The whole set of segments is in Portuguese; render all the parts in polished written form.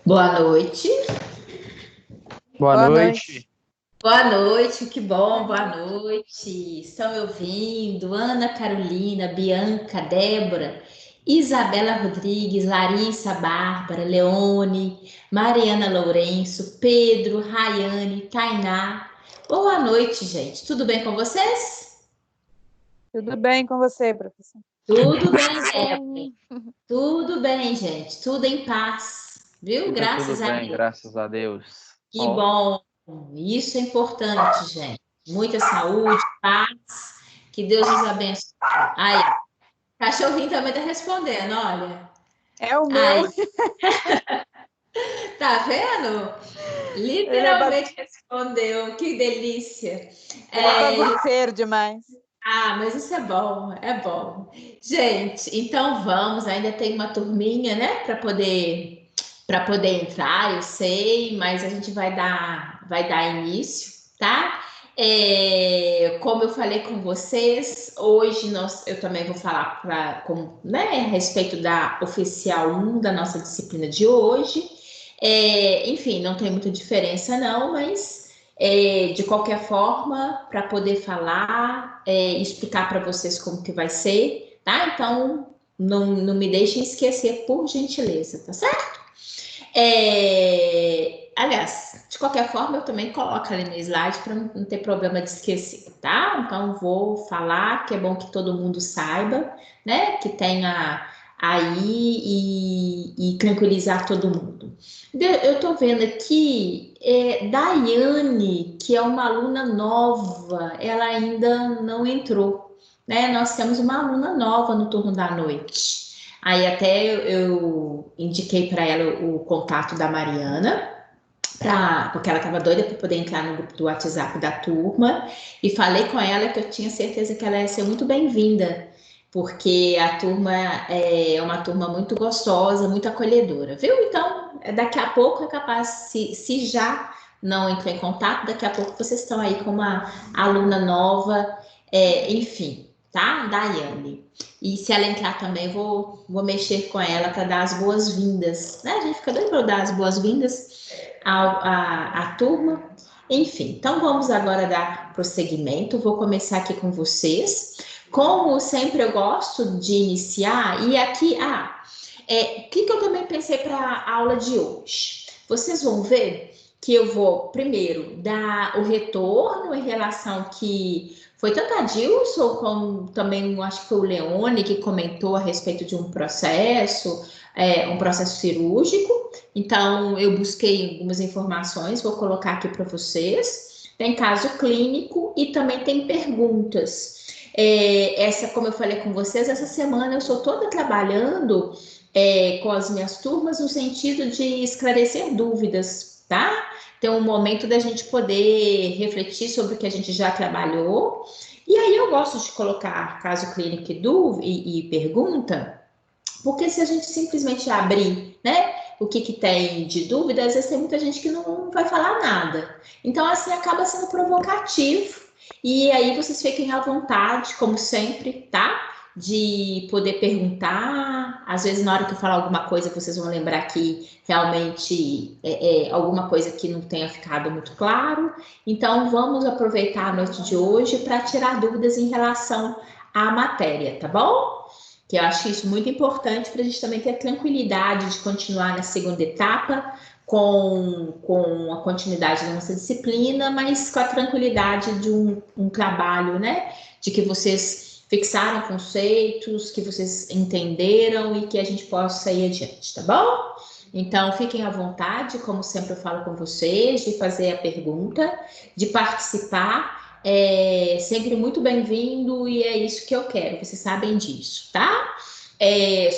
Boa noite. Boa noite. Boa noite, que bom, boa noite. Estão me ouvindo? Ana Carolina, Bianca, Débora, Isabela Rodrigues, Larissa, Bárbara, Leone, Mariana Lourenço, Pedro, Rayane, Tainá. Boa noite, gente. Tudo bem com vocês? Tudo bem com você, professor? Tudo bem, Débora. Tudo bem, gente. Tudo em paz, viu? Graças Tudo a bem, Deus. graças a Deus. Que bom. Isso é importante, gente. Muita saúde, paz. Que Deus nos abençoe. Aí, cachorrinho também está respondendo, olha. É o Aí, meu. tá vendo? Literalmente respondeu. Que delícia. Ele é bagunceiro demais. Mas isso é bom, é bom. Gente, então vamos, ainda tem uma turminha, né, para poder entrar, eu sei, mas a gente vai dar início, tá? Como eu falei com vocês, hoje eu também vou falar né, a respeito da oficial 1 da nossa disciplina de hoje. Enfim, não tem muita diferença não, mas de qualquer forma, para poder falar, explicar para vocês como que vai ser, tá? Então, não me deixem esquecer, por gentileza, tá certo? Aliás, de qualquer forma, eu também coloco ali no slide para não ter problema de esquecer, tá? Então, vou falar, que é bom que todo mundo saiba, né? Que tenha aí e tranquilizar todo mundo. Eu tô vendo aqui, Daiane, que é uma aluna nova, ela ainda não entrou, né? Nós temos uma aluna nova no turno da noite. Aí até eu indiquei para ela o contato da Mariana, porque ela estava doida para poder entrar no grupo do WhatsApp da turma, e falei com ela que eu tinha certeza que ela ia ser muito bem-vinda, porque a turma é uma turma muito gostosa, muito acolhedora, viu? Então, daqui a pouco é capaz, se já não entrou em contato, daqui a pouco vocês estão aí com uma aluna nova, enfim, tá? Daiane. E se ela entrar também, vou mexer com ela para dar as boas-vindas, né? A gente fica doido para dar as boas-vindas à turma. Enfim, então vamos agora dar prosseguimento. Vou começar aqui com vocês. Como sempre, eu gosto de iniciar, e aqui, o que eu também pensei para a aula de hoje? Vocês vão ver que eu vou, primeiro, dar o retorno em relação que foi tanto a Dilson, como também acho que foi o Leone que comentou a respeito de um processo cirúrgico. Então, eu busquei algumas informações, vou colocar aqui para vocês. Tem caso clínico e também tem perguntas. Como eu falei com vocês, essa semana eu estou toda trabalhando com as minhas turmas no sentido de esclarecer dúvidas, tá? Então, um momento da gente poder refletir sobre o que a gente já trabalhou. E aí eu gosto de colocar caso clínico e pergunta, porque se a gente simplesmente abrir, né, o que tem de dúvida, às vezes tem muita gente que não vai falar nada. Então, assim, acaba sendo provocativo. E aí vocês fiquem à vontade, como sempre, tá? De poder perguntar. Às vezes, na hora que eu falar alguma coisa, vocês vão lembrar que realmente alguma coisa que não tenha ficado muito claro. Então, vamos aproveitar a noite de hoje para tirar dúvidas em relação à matéria, tá bom? Que eu acho isso muito importante para a gente também ter a tranquilidade de continuar na segunda etapa com a continuidade da nossa disciplina, mas com a tranquilidade de um trabalho, né? De que vocês fixaram conceitos, que vocês entenderam e que a gente possa ir adiante, tá bom? Então, fiquem à vontade, como sempre eu falo com vocês, de fazer a pergunta, de participar. Sempre muito bem-vindo e é isso que eu quero, vocês sabem disso, tá?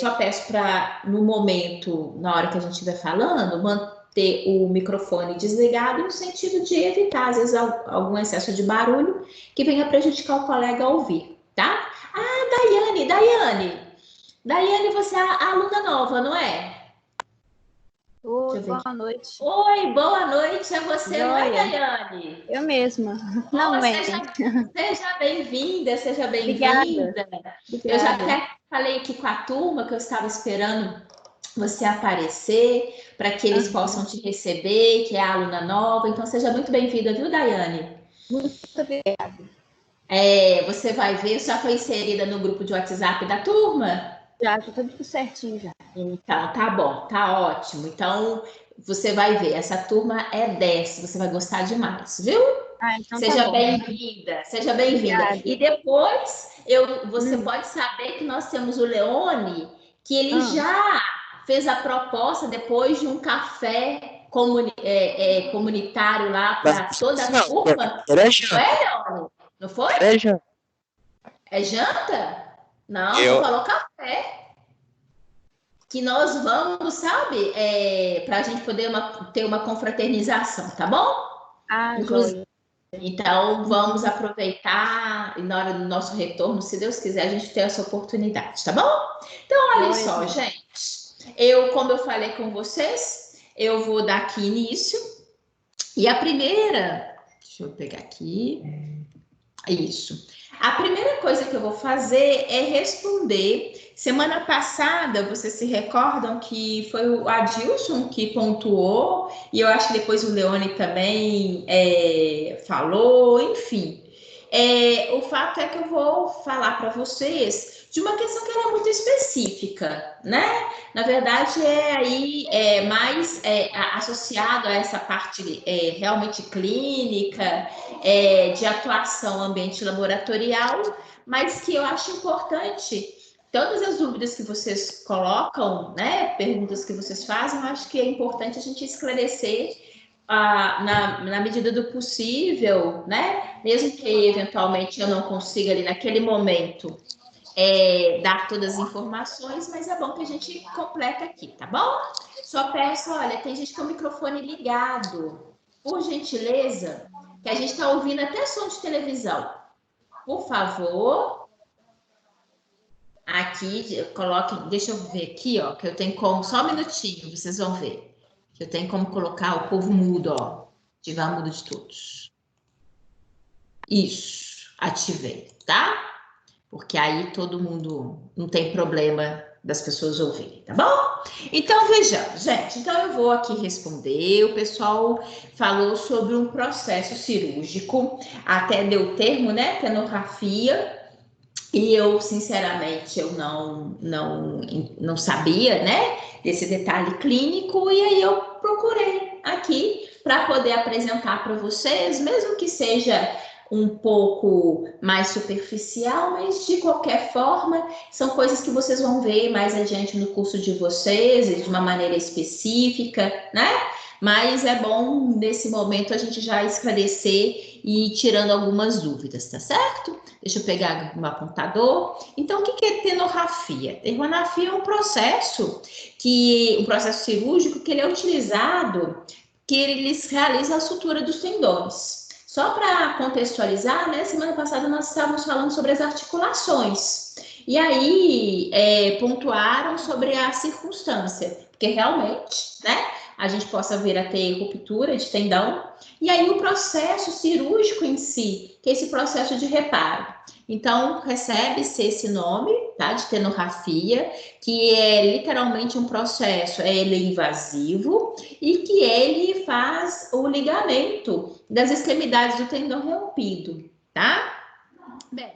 Só peço para, no momento, na hora que a gente estiver falando, manter o microfone desligado no sentido de evitar, às vezes, algum excesso de barulho que venha prejudicar o colega a ouvir, tá? Daiane, você é a aluna nova, não é? Oi, boa noite. Oi, boa noite, é você, Joia. Não é, Daiane? Eu mesma. Finalmente. Seja bem-vinda, seja bem-vinda. Obrigada. Eu já até falei aqui com a turma que eu estava esperando você aparecer, para que eles possam te receber, que é a aluna nova. Então, seja muito bem-vinda, viu, Daiane? Muito obrigada. Você vai ver, já foi inserida no grupo de WhatsApp da turma? Já tá tudo certinho já. Então, tá bom, tá ótimo. Então, você vai ver, essa turma é 10, você vai gostar demais, viu? Então Seja tá bom. bem-vinda, seja bem-vinda. Obrigada. E depois, você pode saber que nós temos o Leone, que ele já fez a proposta depois de um café comunitário lá para toda a turma. Era Não janta. é, Leone? Não foi? Era janta. É janta? Não, você falou café. Que nós vamos, sabe, para a gente poder ter uma confraternização, tá bom? Inclusive, então, vamos aproveitar e na hora do nosso retorno, se Deus quiser, a gente ter essa oportunidade, tá bom? Então, olha só, gente. Como eu falei com vocês, eu vou dar aqui início. E a primeira... Deixa eu pegar aqui. Isso. A primeira coisa que eu vou fazer é responder. Semana passada, vocês se recordam que foi o Adilson que pontuou, e eu acho que depois o Leone também falou, enfim. O fato é que eu vou falar para vocês de uma questão que é muito específica, né? Na verdade, mais associado a essa parte realmente clínica, de atuação ambiente laboratorial, mas que eu acho importante. Todas as dúvidas que vocês colocam, né, perguntas que vocês fazem, eu acho que é importante a gente esclarecer na medida do possível, né? Mesmo que eventualmente eu não consiga ali naquele momento dar todas as informações, mas é bom que a gente completa aqui, tá bom? Só peço, olha, tem gente com o microfone ligado, por gentileza, que a gente está ouvindo até som de televisão. Por favor, aqui, coloquem, deixa eu ver aqui, ó, que eu tenho como, só um minutinho, vocês vão ver. Eu tenho como colocar o povo mudo, ó, ativar mudo de todos. Isso, ativei, tá? Porque aí todo mundo não tem problema das pessoas ouvirem, tá bom? Então, vejamos, gente. Então, eu vou aqui responder. O pessoal falou sobre um processo cirúrgico, até deu o termo, né? Tenorrafia. E eu, sinceramente, eu não sabia, né? Desse detalhe clínico. E aí, eu procurei aqui para poder apresentar para vocês, mesmo que seja um pouco mais superficial, mas de qualquer forma, são coisas que vocês vão ver mais adiante no curso de vocês, de uma maneira específica, né? Mas é bom, nesse momento, a gente já esclarecer e ir tirando algumas dúvidas, tá certo? Deixa eu pegar um apontador. Então, o que é tenorrafia? Tenorrafia é um processo cirúrgico que ele é utilizado, que eles realizam a sutura dos tendões. Só para contextualizar, né? Semana passada nós estávamos falando sobre as articulações. E aí pontuaram sobre a circunstância, porque realmente, né? A gente possa vir a ter ruptura de tendão. E aí o processo cirúrgico em si, que é esse processo de reparo. Então, recebe-se esse nome, tá? De tenorrafia, que é literalmente um processo, ele é invasivo e que ele faz o ligamento das extremidades do tendão rompido, tá? Bem,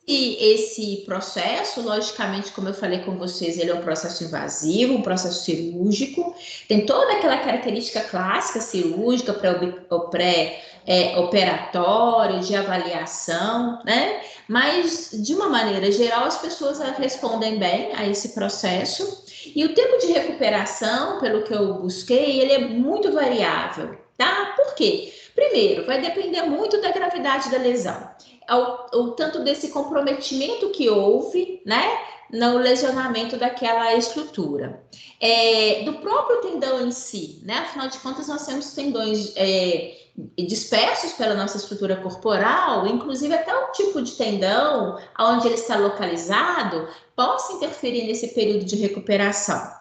esse processo, logicamente, como eu falei com vocês, ele é um processo invasivo, um processo cirúrgico, tem toda aquela característica clássica cirúrgica, pré-operatório, de avaliação, né? Mas, de uma maneira geral, as pessoas respondem bem a esse processo. E o tempo de recuperação, pelo que eu busquei, ele é muito variável, tá? Por quê? Primeiro, vai depender muito da gravidade da lesão. O tanto desse comprometimento que houve, né, no lesionamento daquela estrutura. Do próprio tendão em si, né, afinal de contas nós temos tendões dispersos pela nossa estrutura corporal, inclusive até o tipo de tendão, onde ele está localizado, possa interferir nesse período de recuperação.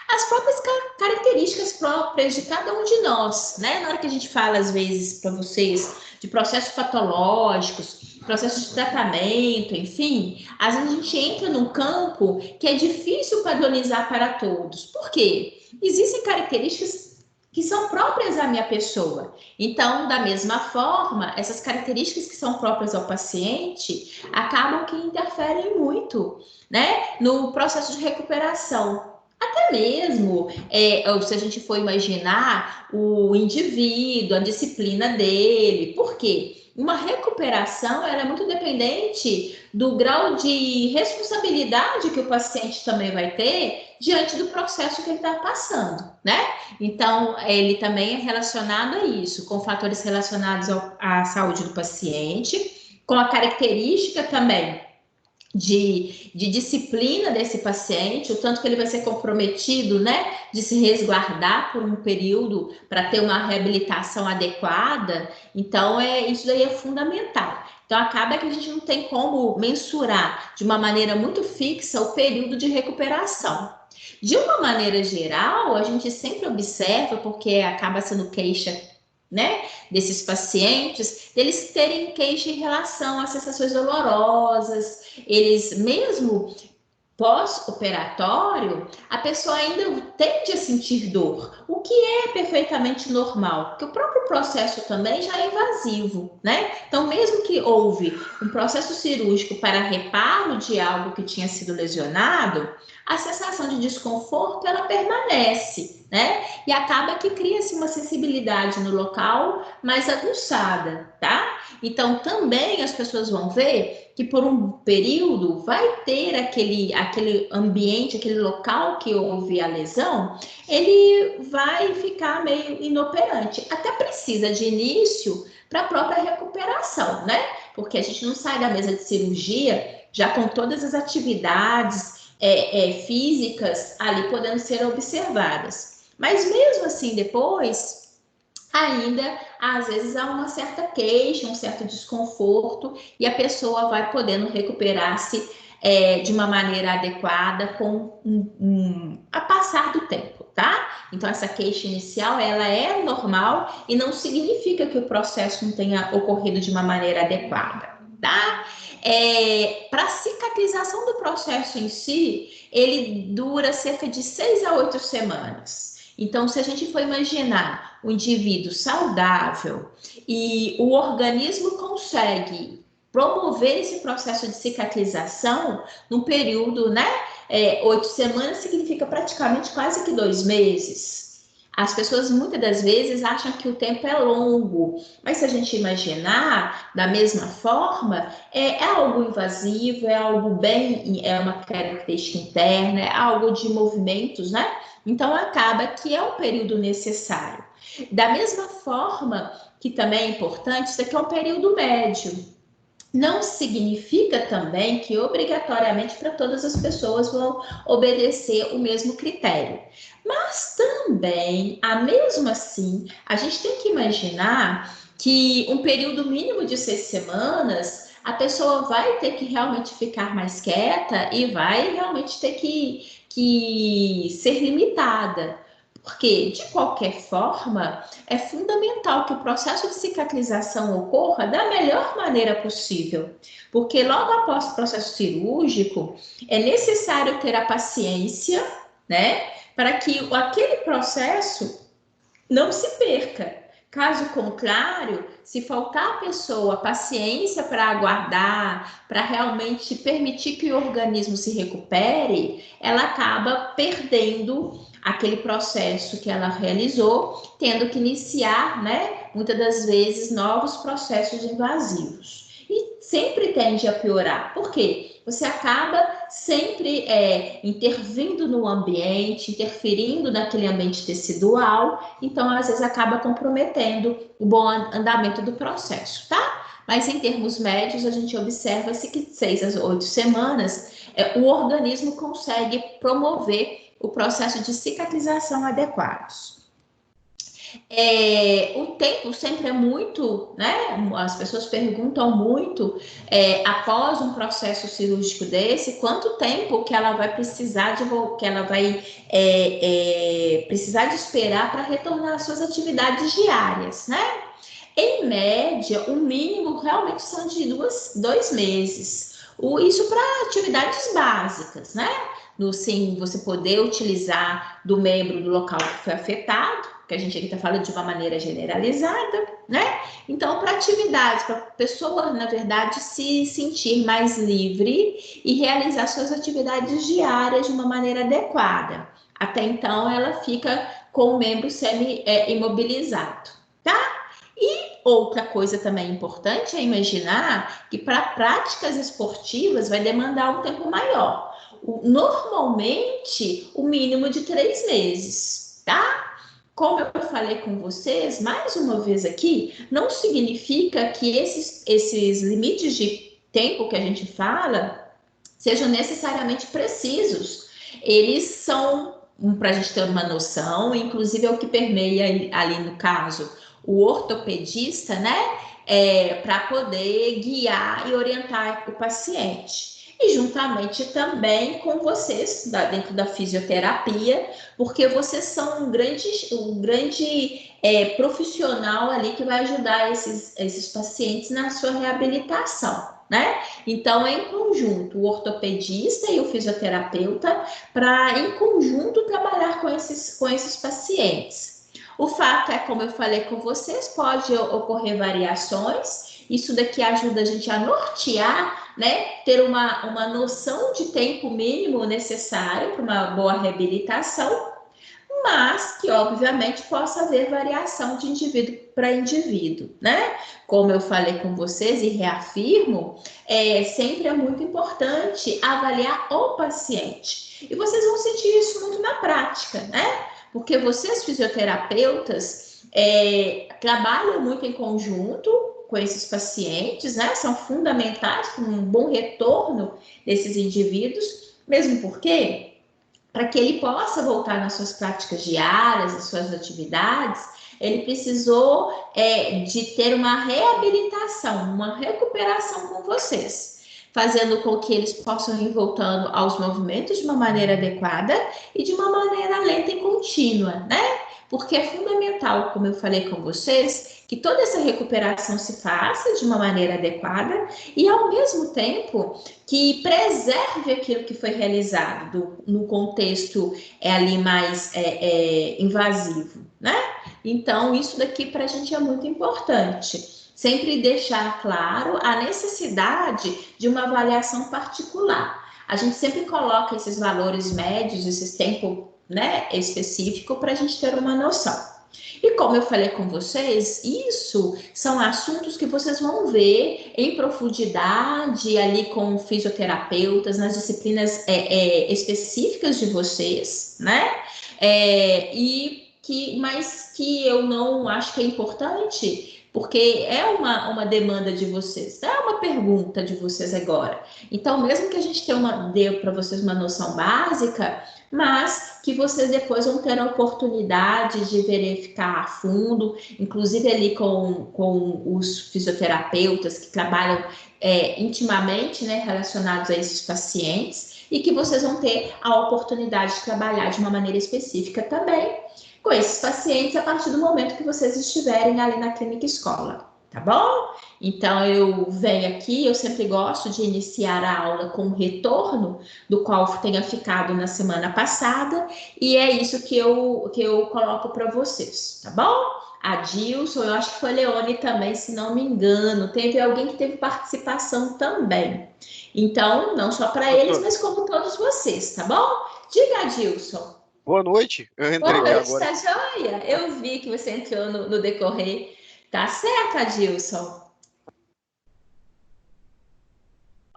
As próprias características próprias de cada um de nós, né? Na hora que a gente fala, às vezes, para vocês, de processos patológicos, processo de tratamento, enfim, às vezes a gente entra num campo que é difícil padronizar para todos. Por quê? Existem características que são próprias à minha pessoa. Então, da mesma forma, essas características que são próprias ao paciente acabam que interferem muito, né, no processo de recuperação. Até mesmo, se a gente for imaginar o indivíduo, a disciplina dele, por quê? Uma recuperação ela é muito dependente do grau de responsabilidade que o paciente também vai ter diante do processo que ele está passando, né? Então, ele também é relacionado a isso, com fatores relacionados à saúde do paciente, com a característica também de disciplina desse paciente, o tanto que ele vai ser comprometido, né, de se resguardar por um período para ter uma reabilitação adequada. Então, isso daí é fundamental. Então, acaba que a gente não tem como mensurar de uma maneira muito fixa o período de recuperação. De uma maneira geral, a gente sempre observa, porque acaba sendo queixa, né, desses pacientes, eles terem queixa em relação a sensações dolorosas, eles mesmo pós-operatório, a pessoa ainda tende a sentir dor, o que é perfeitamente normal, porque o próprio processo também já é invasivo, né? Então, mesmo que houve um processo cirúrgico para reparo de algo que tinha sido lesionado, a sensação de desconforto, ela permanece, né? E acaba que cria-se uma sensibilidade no local mais aguçada, tá? Então, também as pessoas vão ver que por um período vai ter aquele ambiente, aquele local que houve a lesão, ele vai ficar meio inoperante. Até precisa de início para a própria recuperação, né? Porque a gente não sai da mesa de cirurgia já com todas as atividades físicas ali podendo ser observadas. Mas mesmo assim, depois, ainda, às vezes, há uma certa queixa, um certo desconforto, e a pessoa vai podendo recuperar-se de uma maneira adequada com a passar do tempo, tá? Então, essa queixa inicial, ela é normal e não significa que o processo não tenha ocorrido de uma maneira adequada, tá? Para a cicatrização do processo em si, ele dura cerca de 6 a 8 semanas. Então, se a gente for imaginar um indivíduo saudável e o organismo consegue promover esse processo de cicatrização num período, né? 8 semanas significa praticamente quase que 2 meses. As pessoas muitas das vezes acham que o tempo é longo, mas se a gente imaginar da mesma forma, é algo invasivo, é algo é uma característica interna, é algo de movimentos, né? Então acaba que é um período necessário. Da mesma forma que também é importante, isso aqui é um período médio. Não significa também que obrigatoriamente para todas as pessoas vão obedecer o mesmo critério. Mas também, mesmo assim, a gente tem que imaginar que um período mínimo de 6 semanas, a pessoa vai ter que realmente ficar mais quieta e vai realmente ter que ser limitada. Porque, de qualquer forma, é fundamental que o processo de cicatrização ocorra da melhor maneira possível. Porque logo após o processo cirúrgico, é necessário ter a paciência, né? Para que aquele processo não se perca. Caso contrário, se faltar a pessoa paciência para aguardar, para realmente permitir que o organismo se recupere, ela acaba perdendo aquele processo que ela realizou, tendo que iniciar, né, muitas das vezes, novos processos invasivos. E sempre tende a piorar. Por quê? Você acaba sempre intervindo no ambiente, interferindo naquele ambiente tecidual, então às vezes acaba comprometendo o bom andamento do processo, tá? Mas em termos médios, a gente observa-se que 6 a 8 semanas o organismo consegue promover o processo de cicatrização adequados. O tempo sempre é muito, né? As pessoas perguntam muito após um processo cirúrgico desse, quanto tempo que ela vai precisar precisar de esperar para retornar às suas atividades diárias, né? Em média, o mínimo realmente são de 2 meses. Isso para atividades básicas, né? Sim, você poder utilizar do membro do local que foi afetado, que a gente aqui está falando de uma maneira generalizada, né? Então, para atividades, para a pessoa, na verdade, se sentir mais livre e realizar suas atividades diárias de uma maneira adequada. Até então, ela fica com o membro semi-imobilizado, tá? E outra coisa também importante é imaginar que para práticas esportivas vai demandar um tempo maior. Normalmente, o mínimo de 3 meses, tá? Como eu falei com vocês, mais uma vez aqui, não significa que esses limites de tempo que a gente fala sejam necessariamente precisos. Eles são, para a gente ter uma noção, inclusive é o que permeia ali no caso, o ortopedista, né? Para poder guiar e orientar o paciente. E juntamente também com vocês, dentro da fisioterapia, porque vocês são um grande profissional ali que vai ajudar esses pacientes na sua reabilitação, né? Então, em conjunto, o ortopedista e o fisioterapeuta, para em conjunto trabalhar com esses pacientes. O fato é, como eu falei com vocês, pode ocorrer variações. Isso daqui ajuda a gente a nortear, né? Ter uma noção de tempo mínimo necessário para uma boa reabilitação, mas que, obviamente, possa haver variação de indivíduo para indivíduo, né? Como eu falei com vocês e reafirmo, sempre é muito importante avaliar o paciente. E vocês vão sentir isso muito na prática, né? Porque vocês, fisioterapeutas, trabalham muito em conjunto com esses pacientes, né? São fundamentais para um bom retorno desses indivíduos, mesmo porque, para que ele possa voltar nas suas práticas diárias, nas suas atividades, ele precisou de ter uma reabilitação, uma recuperação com vocês, fazendo com que eles possam ir voltando aos movimentos de uma maneira adequada e de uma maneira lenta e contínua, né? Porque é fundamental, como eu falei com vocês, que toda essa recuperação se faça de uma maneira adequada e, ao mesmo tempo, que preserve aquilo que foi realizado no contexto ali mais invasivo, né? Então, isso daqui para a gente é muito importante. Sempre deixar claro a necessidade de uma avaliação particular. A gente sempre coloca esses valores médios, esses tempos, né, específico para a gente ter uma noção. E como eu falei com vocês, isso são assuntos que vocês vão ver em profundidade ali com fisioterapeutas, nas disciplinas específicas de vocês, né? Mas que eu não acho que é importante, porque é uma demanda de vocês, é uma pergunta de vocês agora. Então, mesmo que a gente dê para vocês uma noção básica, mas que vocês depois vão ter a oportunidade de verificar a fundo, inclusive ali com os fisioterapeutas que trabalham intimamente, né, relacionados a esses pacientes, e que vocês vão ter a oportunidade de trabalhar de uma maneira específica também com esses pacientes a partir do momento que vocês estiverem ali na clínica escola, tá bom? Então, eu venho aqui, eu sempre gosto de iniciar a aula com um retorno do qual tenha ficado na semana passada, e é isso que eu coloco para vocês, tá bom? A Dilson, eu acho que foi a Leone também, se não me engano, teve alguém que teve participação também. Então, não só para eles, mas como todos vocês, tá bom? Diga, Dilson. Boa noite, eu entrei Boa noite, agora. tá joia? Eu vi que você entrou no decorrer. Tá certo, Adilson?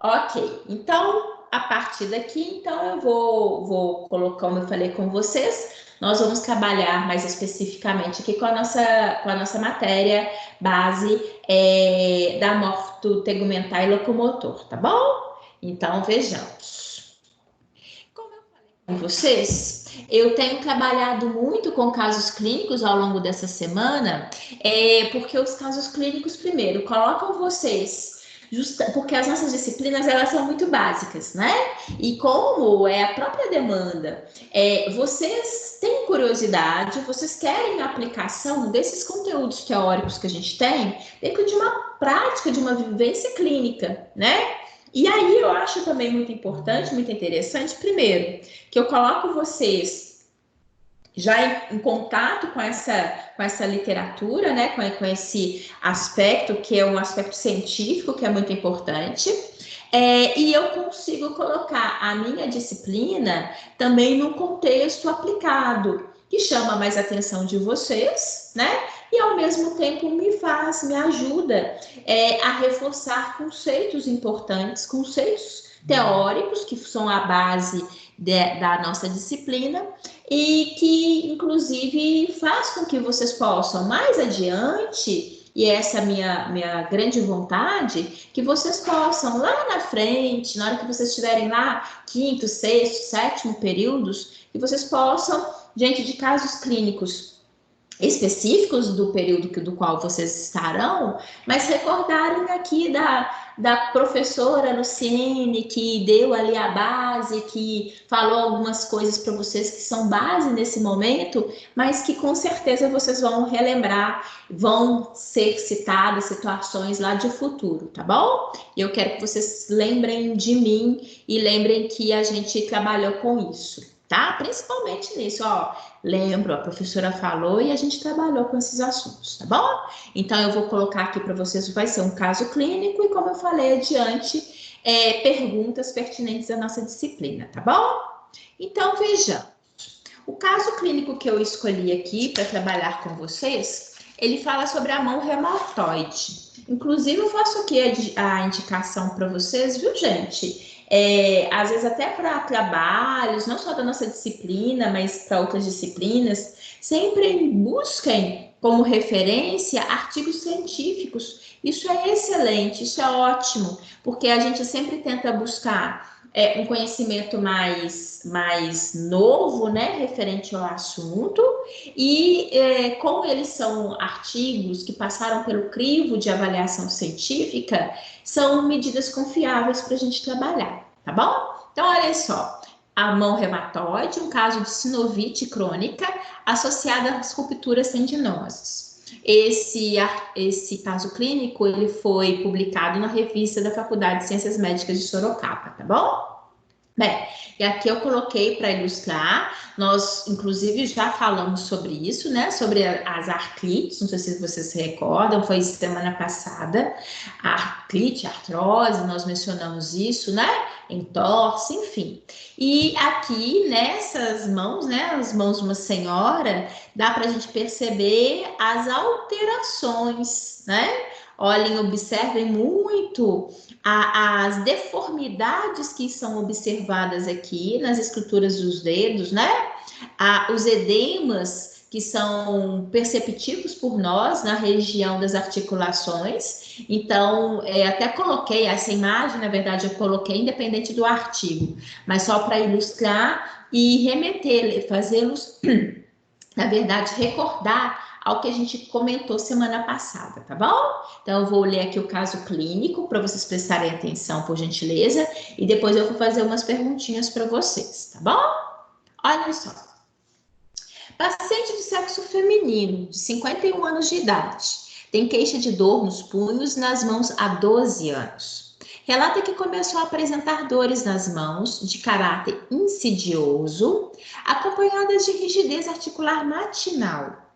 Ok, então, a partir daqui, então, eu vou colocar, como eu falei com vocês, nós vamos trabalhar mais especificamente aqui com a nossa matéria base da morfo tegumentar e locomotor, tá bom? Então, vejamos. Como eu falei com vocês, eu tenho trabalhado muito com casos clínicos ao longo dessa semana, porque os casos clínicos, primeiro, colocam vocês porque as nossas disciplinas, elas são muito básicas, né? E como é a própria demanda, vocês têm curiosidade, vocês querem a aplicação desses conteúdos teóricos que a gente tem dentro de uma prática, de uma vivência clínica, né? E aí eu acho também muito importante, muito interessante, primeiro, que eu coloco vocês já em contato com essa literatura, né, com esse aspecto, que é um aspecto científico, que é muito importante, e eu consigo colocar a minha disciplina também num contexto aplicado, que chama mais a atenção de vocês, né, e ao mesmo tempo me ajuda a reforçar conceitos importantes, conceitos teóricos, que são a base da nossa disciplina, e que, inclusive, faz com que vocês possam, mais adiante, e essa é a minha grande vontade, que vocês possam, lá na frente, na hora que vocês estiverem lá, quinto, sexto, sétimo períodos, que vocês possam, diante de casos clínicos específicos do período do qual vocês estarão, mas recordarem aqui da professora Luciene, que deu ali a base, que falou algumas coisas para vocês que são base nesse momento, mas que com certeza vocês vão relembrar, vão ser citadas situações lá de futuro, tá bom? Eu quero que vocês lembrem de mim e lembrem que a gente trabalhou com isso, tá? Principalmente nisso, ó. Lembro, a professora falou e a gente trabalhou com esses assuntos, tá bom? Então, eu vou colocar aqui para vocês, vai ser um caso clínico e, como eu falei adiante, perguntas pertinentes da nossa disciplina, tá bom? Então, vejamos. O caso clínico que eu escolhi aqui para trabalhar com vocês, ele fala sobre a mão reumatoide. Inclusive, eu faço aqui a indicação para vocês, viu, gente? Às vezes até para trabalhos, não só da nossa disciplina, mas para outras disciplinas, sempre busquem como referência artigos científicos. Isso é excelente, isso é ótimo, porque a gente sempre tenta buscar um conhecimento mais novo, né, referente ao assunto, e como eles são artigos que passaram pelo crivo de avaliação científica, são medidas confiáveis para a gente trabalhar, tá bom? Então, olha só, a mão reumatoide, um caso de sinovite crônica associada às rupturas tendinosas. Esse caso clínico, ele foi publicado na revista da Faculdade de Ciências Médicas de Sorocaba, tá bom? Bem, e aqui eu coloquei para ilustrar, nós inclusive já falamos sobre isso, né? Sobre as artrites, não sei se vocês se recordam, foi semana passada, a artrite, a artrose, nós mencionamos isso, né? Entorse, enfim. E aqui nessas mãos, né? As mãos de uma senhora, dá para a gente perceber as alterações, né? Olhem, observem muito as deformidades que são observadas aqui nas estruturas dos dedos, né? Os edemas que são perceptíveis por nós na região das articulações. Então, até coloquei essa imagem, na verdade, eu coloquei independente do artigo, mas só para ilustrar e remeter, fazê-los, na verdade, recordar ao que a gente comentou semana passada, tá bom? Então, eu vou ler aqui o caso clínico para vocês prestarem atenção, por gentileza, e depois eu vou fazer umas perguntinhas para vocês, tá bom? Olha só. Paciente de sexo feminino, de 51 anos de idade, tem queixa de dor nos punhos e nas mãos há 12 anos. Relata que começou a apresentar dores nas mãos, de caráter insidioso, acompanhadas de rigidez articular matinal.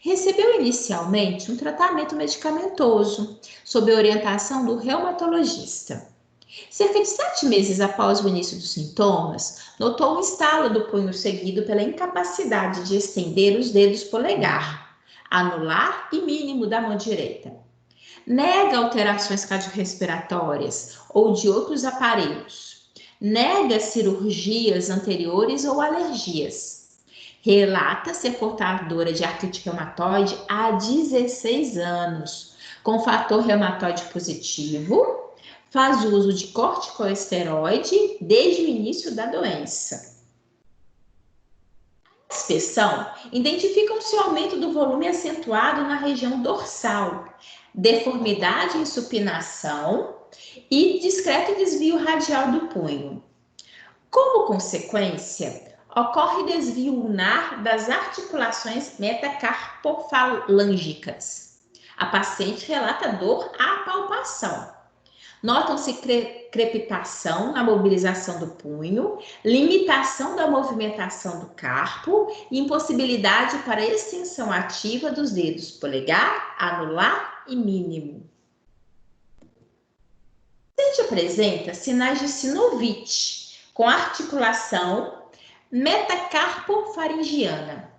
Recebeu inicialmente um tratamento medicamentoso, sob a orientação do reumatologista. Cerca de 7 meses após o início dos sintomas, notou um estalo do punho seguido pela incapacidade de estender os dedos polegar, anular e mínimo da mão direita. Nega alterações cardiorrespiratórias ou de outros aparelhos. Nega cirurgias anteriores ou alergias. Relata ser portadora de artrite reumatoide há 16 anos, com fator reumatoide positivo, faz uso de corticosteroide desde o início da doença. A inspeção identifica-se o aumento do volume acentuado na região dorsal, deformidade em supinação, e discreto desvio radial do punho. Como consequência, ocorre desvio ulnar das articulações metacarpofalângicas. A paciente relata dor à palpação. Notam-se crepitação na mobilização do punho, limitação da movimentação do carpo e impossibilidade para extensão ativa dos dedos polegar, anular e mínimo. A paciente apresenta sinais de sinovite, com articulação metacarpofaringiana.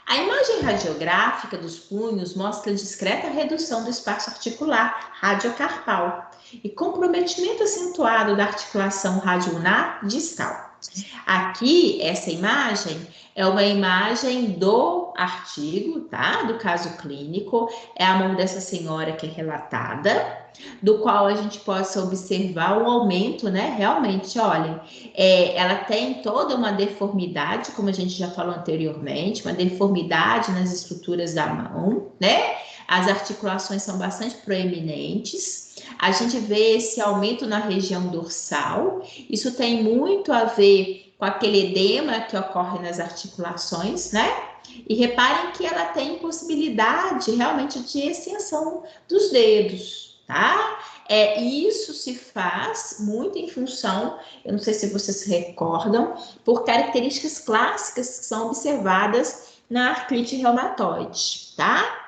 A imagem radiográfica dos punhos mostra discreta redução do espaço articular radiocarpal e comprometimento acentuado da articulação radioulnar distal. Aqui, essa imagem é uma imagem do artigo, tá? Do caso clínico, é a mão dessa senhora que é relatada, do qual a gente possa observar o aumento, né? Realmente, olhem, ela tem toda uma deformidade, como a gente já falou anteriormente, uma deformidade nas estruturas da mão, né? As articulações são bastante proeminentes. A gente vê esse aumento na região dorsal. Isso tem muito a ver com aquele edema que ocorre nas articulações, né? E reparem que ela tem possibilidade realmente de extensão dos dedos, tá? Isso se faz muito em função, eu não sei se vocês se recordam, por características clássicas que são observadas na artrite reumatoide, tá?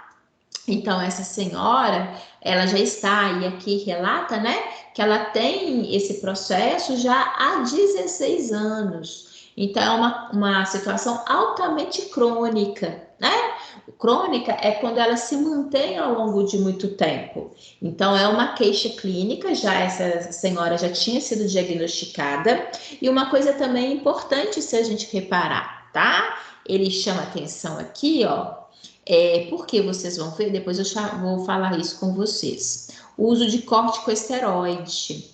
Então, essa senhora, ela já está, e aqui relata, né, que ela tem esse processo já há 16 anos. Então, é uma situação altamente crônica, né? Crônica é quando ela se mantém ao longo de muito tempo. Então, é uma queixa clínica, já essa senhora já tinha sido diagnosticada. E uma coisa também importante se a gente reparar, tá? Ele chama atenção aqui, ó. Porque vocês vão ver, depois eu vou falar isso com vocês. O uso de corticosteroide.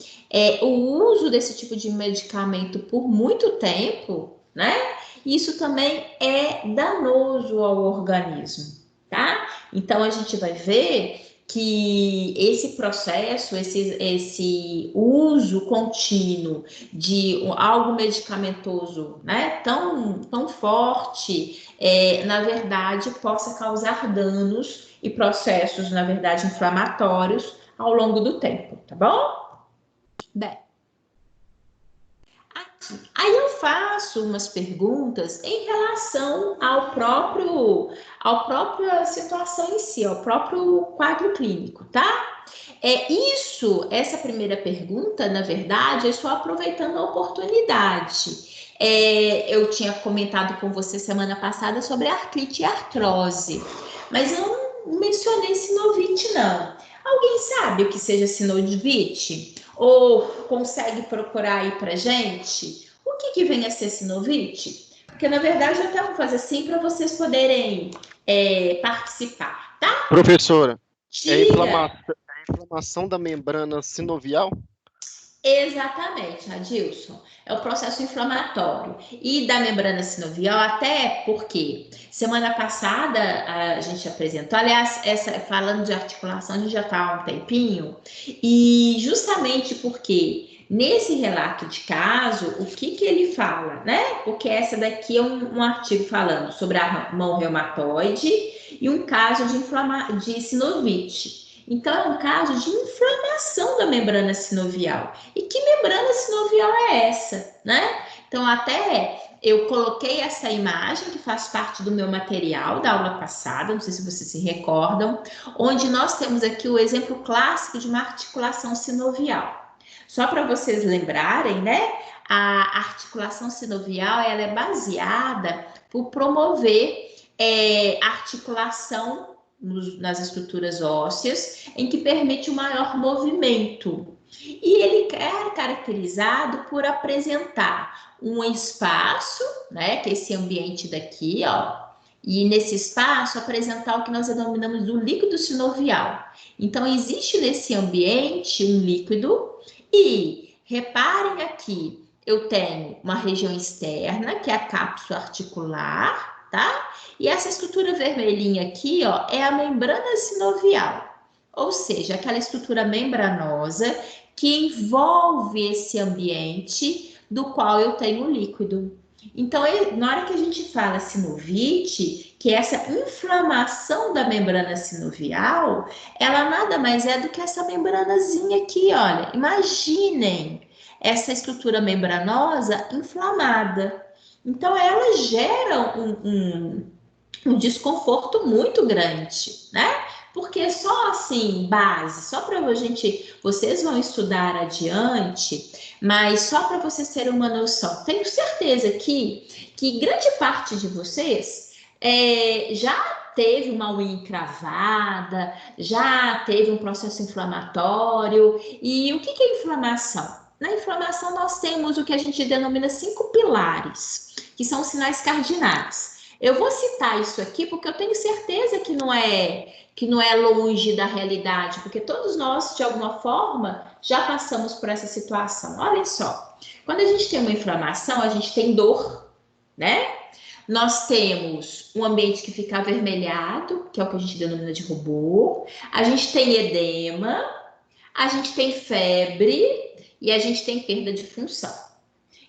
O uso desse tipo de medicamento por muito tempo, né? Isso também é danoso ao organismo, tá? Então, a gente vai ver que esse processo, esse uso contínuo de algo medicamentoso, né, tão forte, na verdade, possa causar danos e processos, na verdade, inflamatórios ao longo do tempo, tá bom? Bem, aqui. Aí eu faço umas perguntas em relação à própria situação em si, ao próprio quadro clínico, tá? Essa primeira pergunta, na verdade, eu estou aproveitando a oportunidade. Eu tinha comentado com você semana passada sobre artrite e artrose, mas eu não mencionei sinovite, não. Alguém sabe o que seja sinovite? Ou consegue procurar aí pra gente? O que vem a ser sinovite? Porque, na verdade, eu até vou fazer assim para vocês poderem participar, tá? Professora, Diga. a inflamação da membrana sinovial? Exatamente, Adilson. É o processo inflamatório. E da membrana sinovial, até porque semana passada a gente apresentou, aliás, falando de articulação, a gente já está há um tempinho, e justamente porque nesse relato de caso, o que ele fala, né? Porque essa daqui é um artigo falando sobre a mão reumatoide e um caso de sinovite. Então, é um caso de inflamação da membrana sinovial. E que membrana sinovial é essa, né? Então, até eu coloquei essa imagem que faz parte do meu material da aula passada, não sei se vocês se recordam, onde nós temos aqui o exemplo clássico de uma articulação sinovial. Só para vocês lembrarem, né? A articulação sinovial, ela é baseada por promover articulação nas estruturas ósseas, em que permite um maior movimento. E ele é caracterizado por apresentar um espaço, né, que é esse ambiente daqui, ó, e nesse espaço apresentar o que nós denominamos do líquido sinovial. Então, existe nesse ambiente um líquido e, reparem aqui, eu tenho uma região externa, que é a cápsula articular, tá? E essa estrutura vermelhinha aqui, ó, é a membrana sinovial, ou seja, aquela estrutura membranosa que envolve esse ambiente do qual eu tenho o líquido. Então, na hora que a gente fala sinovite, que é essa inflamação da membrana sinovial, ela nada mais é do que essa membranazinha aqui, olha. Imaginem essa estrutura membranosa inflamada. Então, ela gera um desconforto muito grande, né? Porque só assim, base, só para vocês vão estudar adiante, mas só para vocês terem uma noção, tenho certeza que grande parte de vocês já teve uma unha encravada, já teve um processo inflamatório. E o que é inflamação? Na inflamação nós temos o que a gente denomina 5 pilares, que são os sinais cardinais. Eu vou citar isso aqui porque eu tenho certeza que não é longe da realidade, porque todos nós, de alguma forma, já passamos por essa situação. Olha só, quando a gente tem uma inflamação, a gente tem dor, né? Nós temos um ambiente que fica avermelhado, que é o que a gente denomina de rubor. A gente tem edema, a gente tem febre e a gente tem perda de função.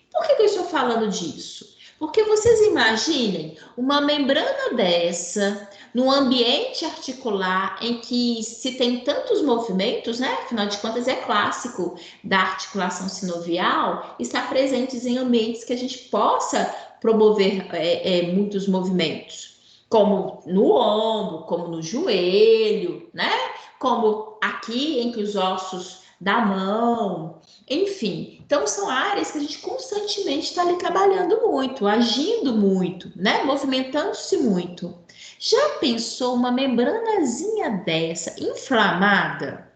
Por que eu estou falando disso? Porque vocês imaginem uma membrana dessa, num ambiente articular em que se tem tantos movimentos, né? Afinal de contas, é clássico da articulação sinovial estar presentes em ambientes que a gente possa promover muitos movimentos, como no ombro, como no joelho, né? Como aqui entre os ossos da mão, enfim. Então, são áreas que a gente constantemente está ali trabalhando muito, agindo muito, né? Movimentando-se muito. Já pensou uma membranazinha dessa, inflamada?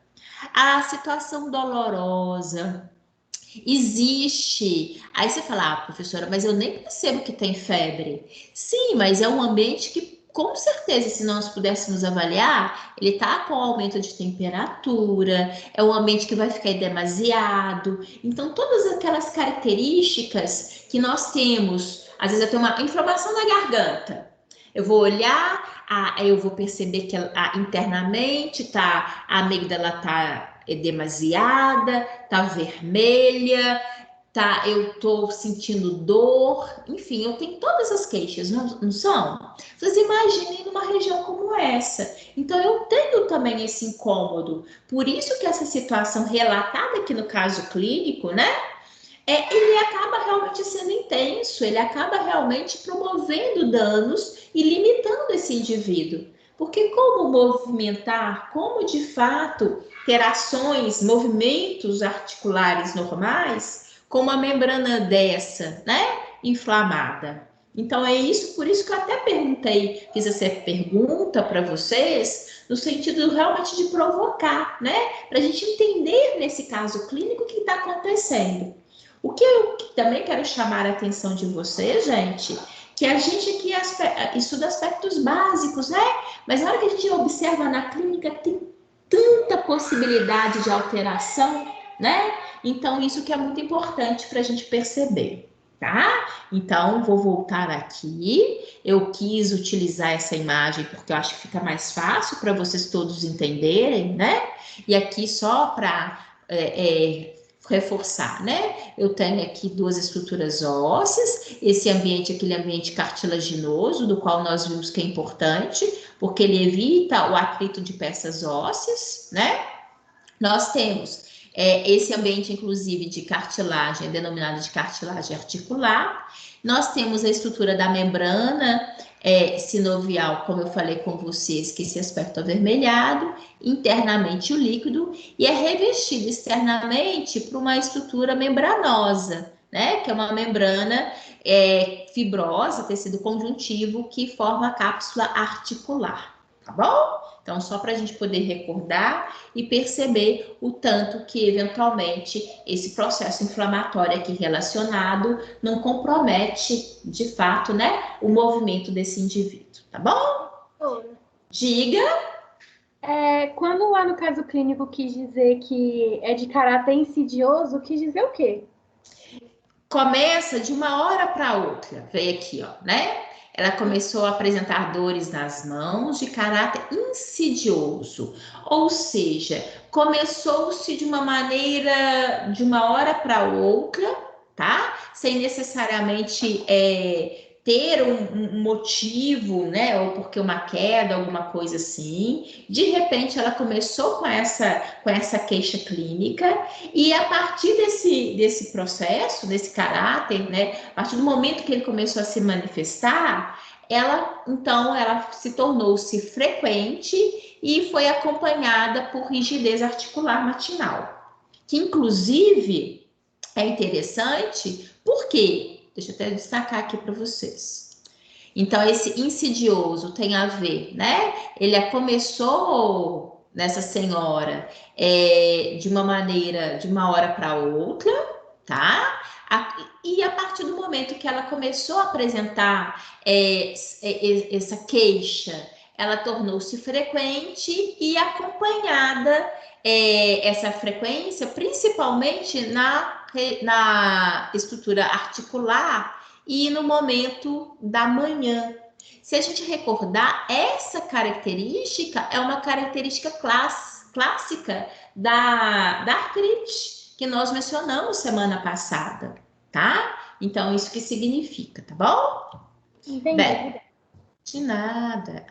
A situação dolorosa existe. Aí você fala, professora, mas eu nem percebo que tem febre. Sim, mas é um ambiente que, com certeza, se nós pudéssemos avaliar, ele está com aumento de temperatura, é um ambiente que vai ficar demasiado. Então, todas aquelas características que nós temos, às vezes eu tenho uma inflamação na garganta, eu vou olhar, eu vou perceber que internamente a amígdala está demasiada, tá vermelha, eu tô sentindo dor, enfim, eu tenho todas as queixas, não são? Vocês imaginem numa região como essa. Então, eu tenho também esse incômodo. Por isso que essa situação relatada aqui no caso clínico, né? Ele acaba realmente sendo intenso, ele acaba realmente promovendo danos e limitando esse indivíduo. Porque como movimentar, como de fato ter ações, movimentos articulares normais com uma membrana dessa, né, inflamada? Então é isso, por isso que eu até fiz essa pergunta para vocês, no sentido realmente de provocar, né, para a gente entender nesse caso clínico o que está acontecendo. O que eu também quero chamar a atenção de vocês, gente, que a gente aqui estuda aspectos básicos, né? Mas na hora que a gente observa na clínica, tem tanta possibilidade de alteração, né? Então, isso que é muito importante para a gente perceber, tá? Então, vou voltar aqui. Eu quis utilizar essa imagem porque eu acho que fica mais fácil para vocês todos entenderem, né? E aqui só para reforçar, né? Eu tenho aqui 2 estruturas ósseas, esse ambiente, aquele ambiente cartilaginoso, do qual nós vimos que é importante, porque ele evita o atrito de peças ósseas, né? Nós temos esse ambiente, inclusive, de cartilagem, denominado de cartilagem articular. Nós temos a estrutura da membrana sinovial, como eu falei com vocês, que esse aspecto avermelhado, internamente o líquido, e é revestido externamente por uma estrutura membranosa, né? Que é uma membrana fibrosa, tecido conjuntivo, que forma a cápsula articular, tá bom? Então, só para a gente poder recordar e perceber o tanto que, eventualmente, esse processo inflamatório aqui relacionado não compromete, de fato, né, o movimento desse indivíduo, tá bom? Diga. Quando lá no caso clínico quis dizer que é de caráter insidioso, quis dizer o quê? Começa de uma hora para outra, veio aqui, ó, né? ela começou a apresentar dores nas mãos de caráter insidioso, ou seja, começou-se de uma maneira, de uma hora para outra, tá? Sem necessariamente ter um motivo, né? Ou porque uma queda, alguma coisa assim. De repente, ela começou com essa queixa clínica, e a partir desse processo, desse caráter, né? A partir do momento que ele começou a se manifestar, ela se tornou-se frequente e foi acompanhada por rigidez articular matinal, que inclusive é interessante, porque, deixa eu até destacar aqui para vocês. Então, esse insidioso tem a ver, né? Ele começou nessa senhora de uma maneira, de uma hora para outra, tá? E a partir do momento que ela começou a apresentar essa queixa, ela tornou-se frequente e acompanhada, essa frequência, principalmente na estrutura articular e no momento da manhã. Se a gente recordar, essa característica é uma característica clássica da artrite, que nós mencionamos semana passada, tá? Então, isso que significa, tá bom? Entendi. Bem, de nada.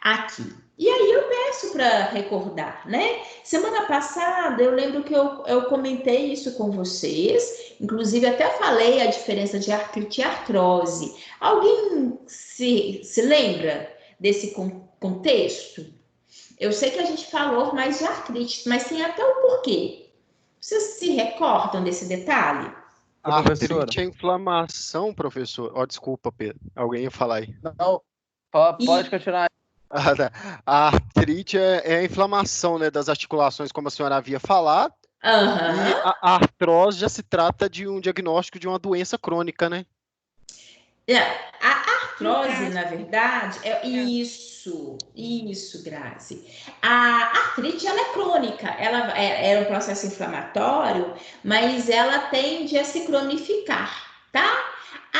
Aqui. E aí eu peço para recordar, né? Semana passada eu lembro que eu comentei isso com vocês, inclusive até falei a diferença de artrite e artrose. Alguém se lembra desse contexto? Eu sei que a gente falou mais de artrite, mas tem até o porquê. Vocês se recordam desse detalhe? A Professora. artrite é inflamação, professor. Ó, desculpa, Pedro. Alguém ia falar aí. Não, pode continuar. A artrite é a inflamação, né, das articulações, como a senhora havia falado. E a artrose já se trata de um diagnóstico de uma doença crônica, né? A artrose, na verdade, isso, Grazi. A artrite, ela é crônica, ela é um processo inflamatório, mas ela tende a se cronificar, tá? A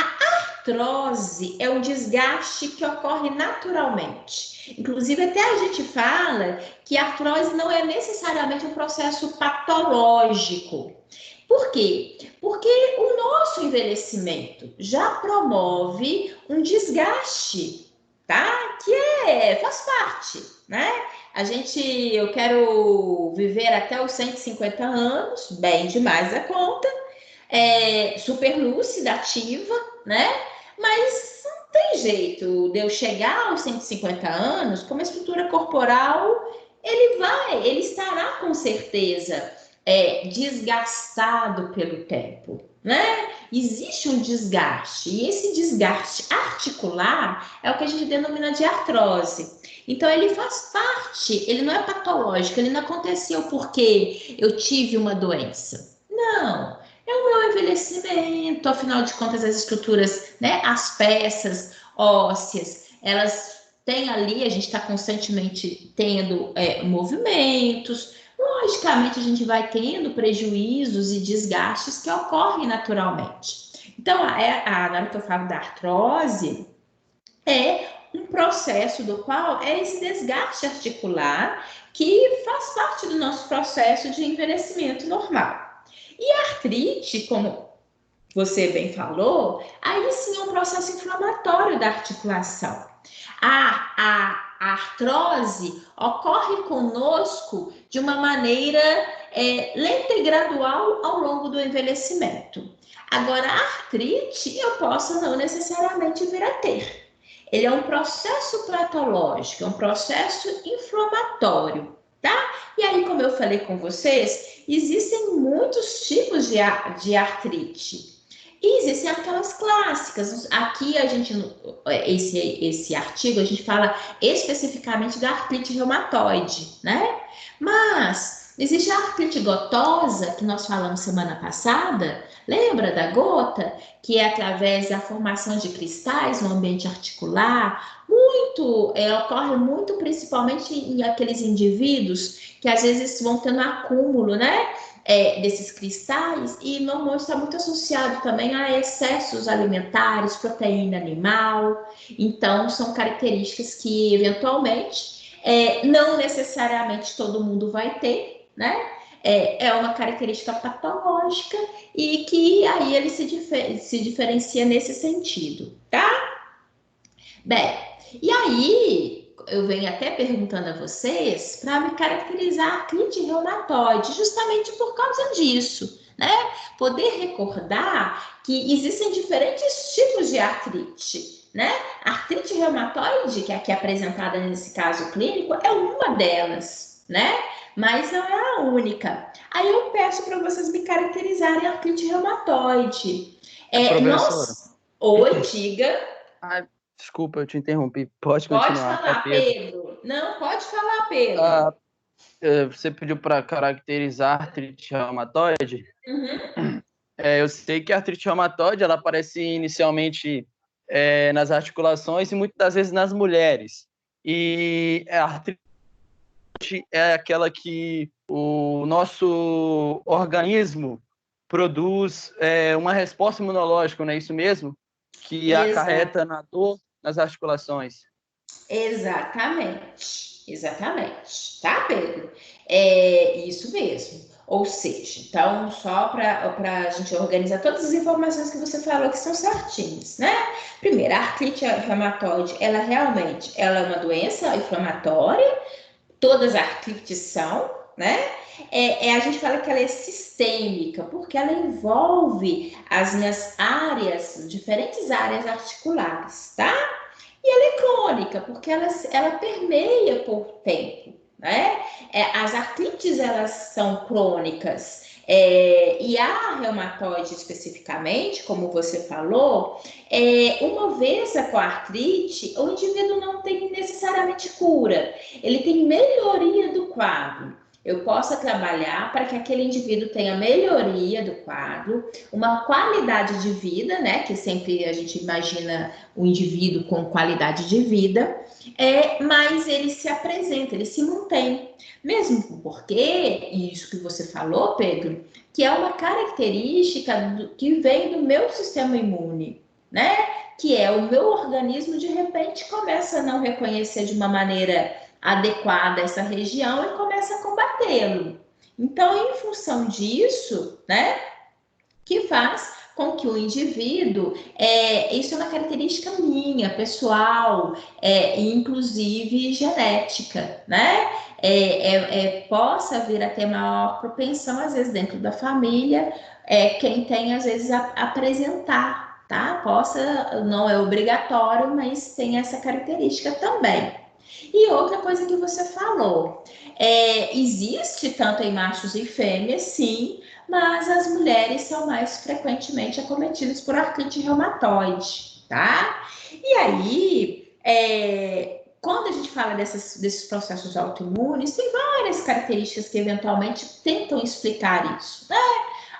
artrose é um desgaste que ocorre naturalmente. Inclusive, até a gente fala que a artrose não é necessariamente um processo patológico. Por quê? Porque o nosso envelhecimento já promove um desgaste, tá? Que faz parte, né? Eu quero viver até os 150 anos, bem demais a conta, super lúcida, ativa, né? Mas não tem jeito de eu chegar aos 150 anos com uma estrutura corporal, ele estará com certeza desgastado pelo tempo, né? Existe um desgaste, e esse desgaste articular é o que a gente denomina de artrose. Então, ele faz parte, ele não é patológico, ele não aconteceu porque eu tive uma doença. Não, é o meu envelhecimento, afinal de contas, as estruturas, né, as peças ósseas, elas têm ali, a gente está constantemente tendo movimentos. Logicamente, a gente vai tendo prejuízos e desgastes que ocorrem naturalmente. Então, na hora que eu falo da artrose, é um processo do qual é esse desgaste articular que faz parte do nosso processo de envelhecimento normal. E a artrite, como você bem falou, aí sim é um processo inflamatório da articulação. A artrose ocorre conosco de uma maneira lenta e gradual ao longo do envelhecimento. Agora, a artrite eu posso não necessariamente vir a ter. Ele é um processo patológico, é um processo inflamatório, tá? E aí, como eu falei com vocês, existem muitos tipos de artrite. E existem aquelas clássicas. Aqui a gente, esse artigo, a gente fala especificamente da artrite reumatoide, né? Mas existe a artrite gotosa, que nós falamos semana passada, lembra da gota? Que é através da formação de cristais no ambiente articular. Ocorre muito principalmente em aqueles indivíduos que às vezes vão tendo acúmulo, né? desses cristais, e normalmente está muito associado também a excessos alimentares, proteína animal. Então, são características que, eventualmente, não necessariamente todo mundo vai ter, né? É uma característica patológica e que aí ele se diferencia nesse sentido, tá? Bem, e aí eu venho até perguntando a vocês para me caracterizar a artrite reumatoide, justamente por causa disso, né? Poder recordar que existem diferentes tipos de artrite, né? A artrite reumatoide, que é aqui apresentada nesse caso clínico, é uma delas, né? Mas não é a única. Aí eu peço para vocês me caracterizarem a artrite reumatoide. Professora. Oi, diga. Desculpa, eu te interrompi. Pode Pode continuar. falar, Pedro. Não, pode falar, Pedro. Você pediu para caracterizar a artrite reumatoide. Uhum. Eu sei que a artrite reumatoide ela aparece inicialmente nas articulações e muitas das vezes nas mulheres. E a artrite é aquela que o nosso organismo produz uma resposta imunológica, não é isso mesmo? Que acarreta na dor nas articulações. Exatamente, tá, Pedro? É isso mesmo. Ou seja, então, só para a gente organizar todas as informações que você falou que são certinhas, né? Primeiro, a artrite reumatoide, ela realmente é uma doença inflamatória, todas as artrites são, né? A gente fala que ela é sistêmica, porque ela envolve as minhas áreas, diferentes áreas articulares, tá? E ela é crônica, porque ela permeia por tempo, né? As artrites, elas são crônicas. E a reumatoide, especificamente, como você falou, uma vez com a artrite, o indivíduo não tem necessariamente cura, ele tem melhoria do quadro. Eu posso trabalhar para que aquele indivíduo tenha melhoria do quadro, uma qualidade de vida, né? Que sempre a gente imagina o indivíduo com qualidade de vida, mas ele se apresenta, ele se mantém. Mesmo porque, isso que você falou, Pedro, que é uma característica que vem do meu sistema imune, né? Que é o meu organismo, de repente, começa a não reconhecer de uma maneira adequada essa região e começa a combatê-lo. Então, em função disso, né, que faz com que o indivíduo, isso é uma característica minha, pessoal, inclusive genética, né? Possa vir a ter maior propensão, às vezes, dentro da família, quem tem, às vezes, apresentar, tá? Não é obrigatório, mas tem essa característica também. E outra coisa que você falou, existe tanto em machos e fêmeas, sim, mas as mulheres são mais frequentemente acometidas por artrite reumatoide, tá? E aí, quando a gente fala desses processos autoimunes, tem várias características que eventualmente tentam explicar isso, né?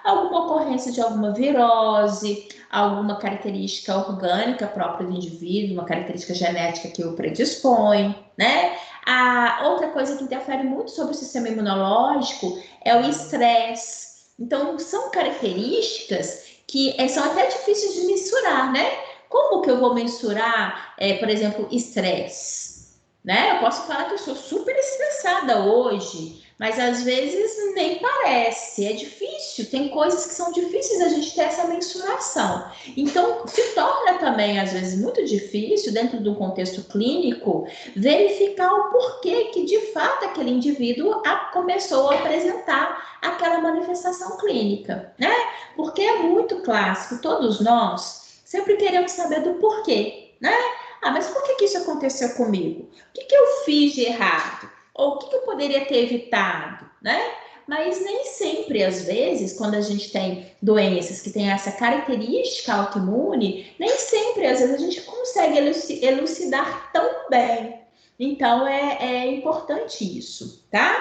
Alguma ocorrência de alguma virose, alguma característica orgânica própria do indivíduo, uma característica genética que o predispõe, né? A outra coisa que interfere muito sobre o sistema imunológico é o estresse. Então, são características que são até difíceis de mensurar, né? Como que eu vou mensurar, por exemplo, estresse? Né? Eu posso falar que eu sou super estressada hoje, mas às vezes nem parece, é difícil, tem coisas que são difíceis a gente ter essa mensuração. Então, se torna também, às vezes, muito difícil, dentro de um contexto clínico, verificar o porquê que, de fato, aquele indivíduo começou a apresentar aquela manifestação clínica, né? Porque é muito clássico, todos nós sempre queremos saber do porquê, né? Mas por que isso aconteceu comigo? O que eu fiz de errado? Ou o que eu poderia ter evitado, né? Mas nem sempre, às vezes, quando a gente tem doenças que têm essa característica autoimune, nem sempre, às vezes, a gente consegue elucidar tão bem. Então, é importante isso, tá?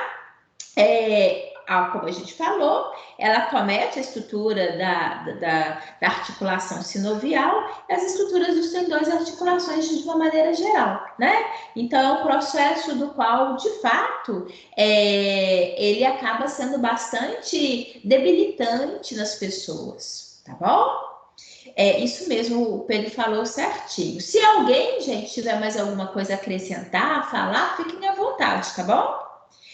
como a gente falou, ela comete a estrutura da articulação sinovial e as estruturas dos tendões e articulações de uma maneira geral, né? Então, é um processo do qual, de fato, ele acaba sendo bastante debilitante nas pessoas, tá bom? É isso mesmo, o Pedro falou certinho. Se alguém, gente, tiver mais alguma coisa a acrescentar, falar, fiquem à vontade, tá bom?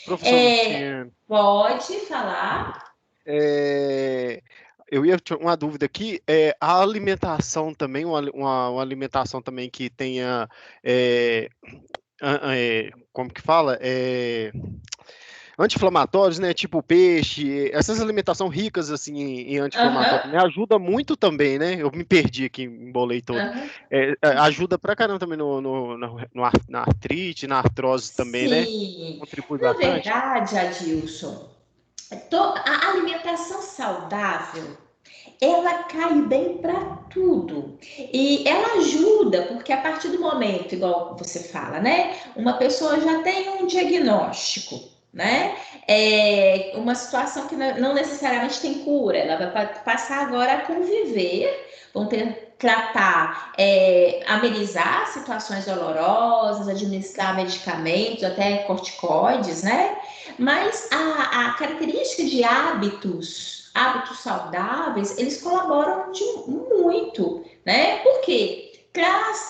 Professor, pode falar. Eu ia ter uma dúvida aqui, a alimentação também, uma alimentação também que tenha, como que fala? Anti-inflamatórios, né? Tipo peixe, essas alimentações ricas assim em anti-inflamatórios, né? Ajuda muito também, né? Eu me perdi aqui, embolei todo. Ajuda pra caramba também na artrite, na artrose também, né? Contribui bastante. Na verdade, Adilson, a alimentação saudável, ela cai bem para tudo. E ela ajuda, porque a partir do momento, igual você fala, né? Uma pessoa já tem um diagnóstico, né? Uma situação que não necessariamente tem cura, ela vai passar agora a conviver, vão tratar, amenizar situações dolorosas, administrar medicamentos, até corticoides, né? Mas a característica de hábitos saudáveis, eles colaboram muito, né? Porque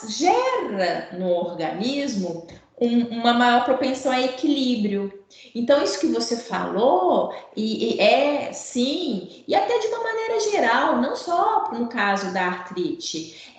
gera no organismo uma maior propensão a equilíbrio. Então, isso que você falou, sim, e até de uma maneira geral, não só no caso da artrite,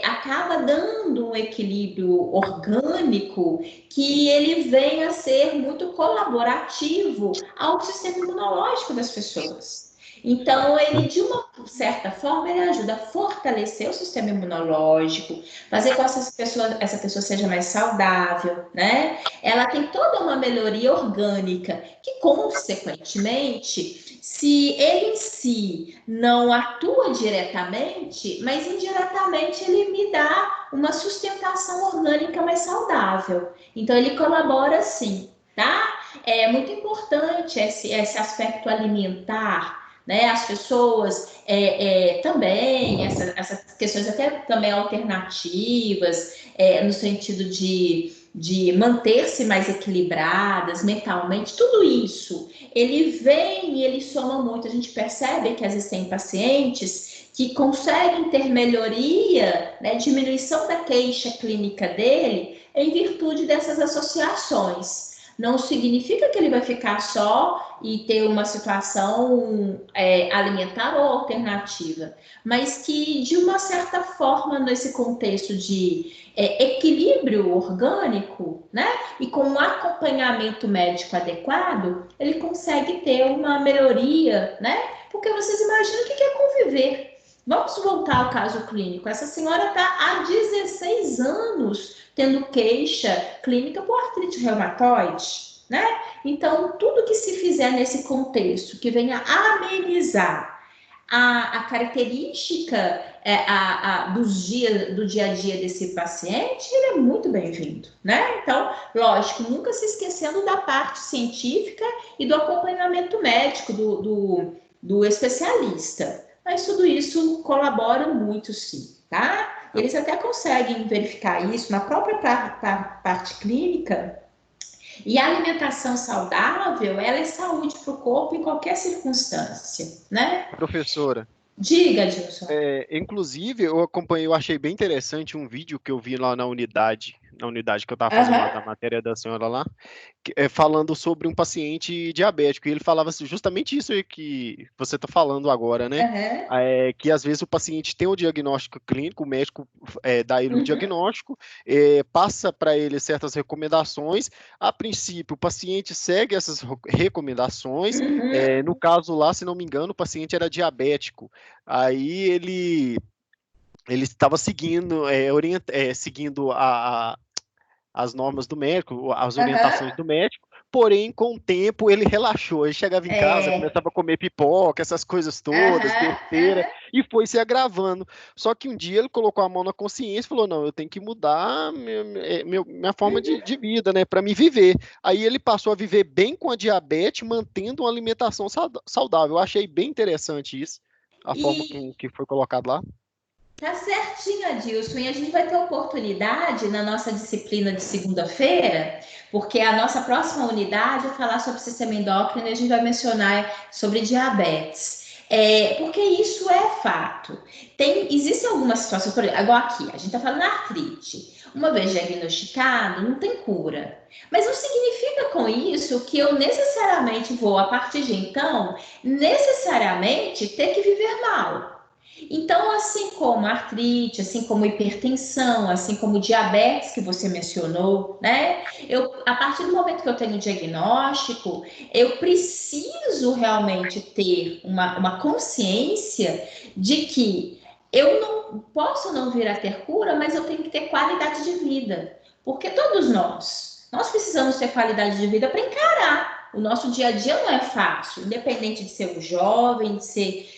acaba dando um equilíbrio orgânico que ele vem a ser muito colaborativo ao sistema imunológico das pessoas. Então, ele, de uma certa forma, ele ajuda a fortalecer o sistema imunológico, fazer com que essa pessoa seja mais saudável, né? Ela tem toda uma melhoria orgânica que, consequentemente, se ele em si não atua diretamente, mas indiretamente ele me dá uma sustentação orgânica mais saudável. Então, ele colabora sim, tá? É muito importante esse aspecto alimentar, né? As pessoas também, essas questões até também alternativas, no sentido de manter-se mais equilibradas mentalmente, tudo isso, ele vem e ele soma muito. A gente percebe que às vezes tem pacientes que conseguem ter melhoria, né, diminuição da queixa clínica dele em virtude dessas associações. Não significa que ele vai ficar só e ter uma situação alimentar ou alternativa, mas que, de uma certa forma, nesse contexto de equilíbrio orgânico, né, e com um acompanhamento médico adequado, ele consegue ter uma melhoria, né? Porque vocês imaginam o que é conviver. Vamos voltar ao caso clínico. Essa senhora está há 16 anos tendo queixa clínica por artrite reumatoide, né? Então, tudo que se fizer nesse contexto, que venha amenizar a característica do dia a dia desse paciente, ele é muito bem-vindo, né? Então, lógico, nunca se esquecendo da parte científica e do acompanhamento médico do especialista. Mas tudo isso colabora muito, sim, tá? Eles até conseguem verificar isso na própria parte clínica. E a alimentação saudável, ela é saúde para o corpo em qualquer circunstância, né? Professora. Diga, Gilson. Inclusive, eu achei bem interessante um vídeo que eu vi lá na unidade que eu estava fazendo lá da matéria da senhora lá, falando sobre um paciente diabético, e ele falava assim, justamente isso aí que você está falando agora, né? Que às vezes o paciente tem o diagnóstico clínico, o médico dá ele o diagnóstico, passa para ele certas recomendações, a princípio o paciente segue essas recomendações, no caso lá, se não me engano, o paciente era diabético, aí ele estava seguindo, seguindo as normas do médico, as orientações do médico, porém, com o tempo, ele relaxou. Ele chegava em casa, começava a comer pipoca, essas coisas todas, besteira, e foi se agravando. Só que um dia ele colocou a mão na consciência e falou, não, eu tenho que mudar minha forma de vida, né, para me viver. Aí ele passou a viver bem com a diabetes, mantendo uma alimentação saudável. Eu achei bem interessante isso, a forma que foi colocado lá. Tá certinho, Adilson. E a gente vai ter oportunidade na nossa disciplina de segunda-feira, porque a nossa próxima unidade é falar sobre sistema endócrino e a gente vai mencionar sobre diabetes. Porque isso é fato. Existem algumas situações, por exemplo, igual aqui, a gente está falando artrite. Uma vez diagnosticado, não tem cura. Mas não significa com isso que eu necessariamente vou, a partir de então, necessariamente ter que viver mal. Então, assim como artrite, assim como hipertensão, assim como diabetes que você mencionou, né? A partir do momento que eu tenho o diagnóstico, eu preciso realmente ter uma consciência de que eu não posso não vir a ter cura, mas eu tenho que ter qualidade de vida. Porque todos nós precisamos ter qualidade de vida para encarar. O nosso dia a dia não é fácil, independente de ser um jovem, de ser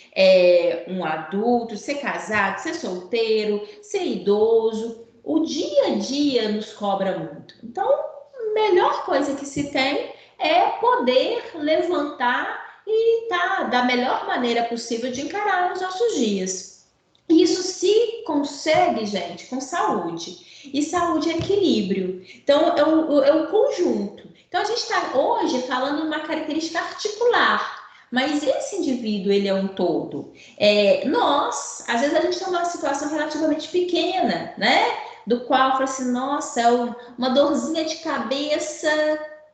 um adulto, ser casado, ser solteiro, ser idoso. O dia a dia nos cobra muito. Então, a melhor coisa que se tem é poder levantar e da melhor maneira possível de encarar os nossos dias. Isso se consegue, gente, com saúde. E saúde é equilíbrio. Então, é um conjunto. Então, a gente está hoje falando de uma característica articular. Mas esse indivíduo, ele é um todo. Às vezes a gente tem uma situação relativamente pequena, né? Do qual fala assim, nossa, é uma dorzinha de cabeça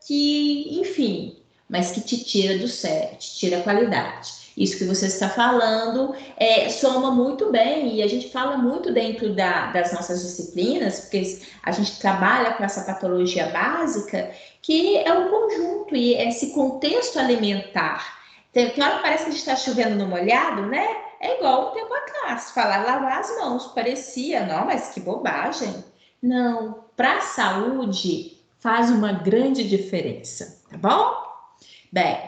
que, enfim, mas que te tira do sério, te tira a qualidade. Isso que você está falando soma muito bem, e a gente fala muito dentro das nossas disciplinas, porque a gente trabalha com essa patologia básica, que é um conjunto, e esse contexto alimentar. Tem hora que parece que a gente está chovendo no molhado, né? É igual um tempo atrás, falar lavar as mãos, parecia, não, mas que bobagem. Não, para a saúde faz uma grande diferença, tá bom? Bem,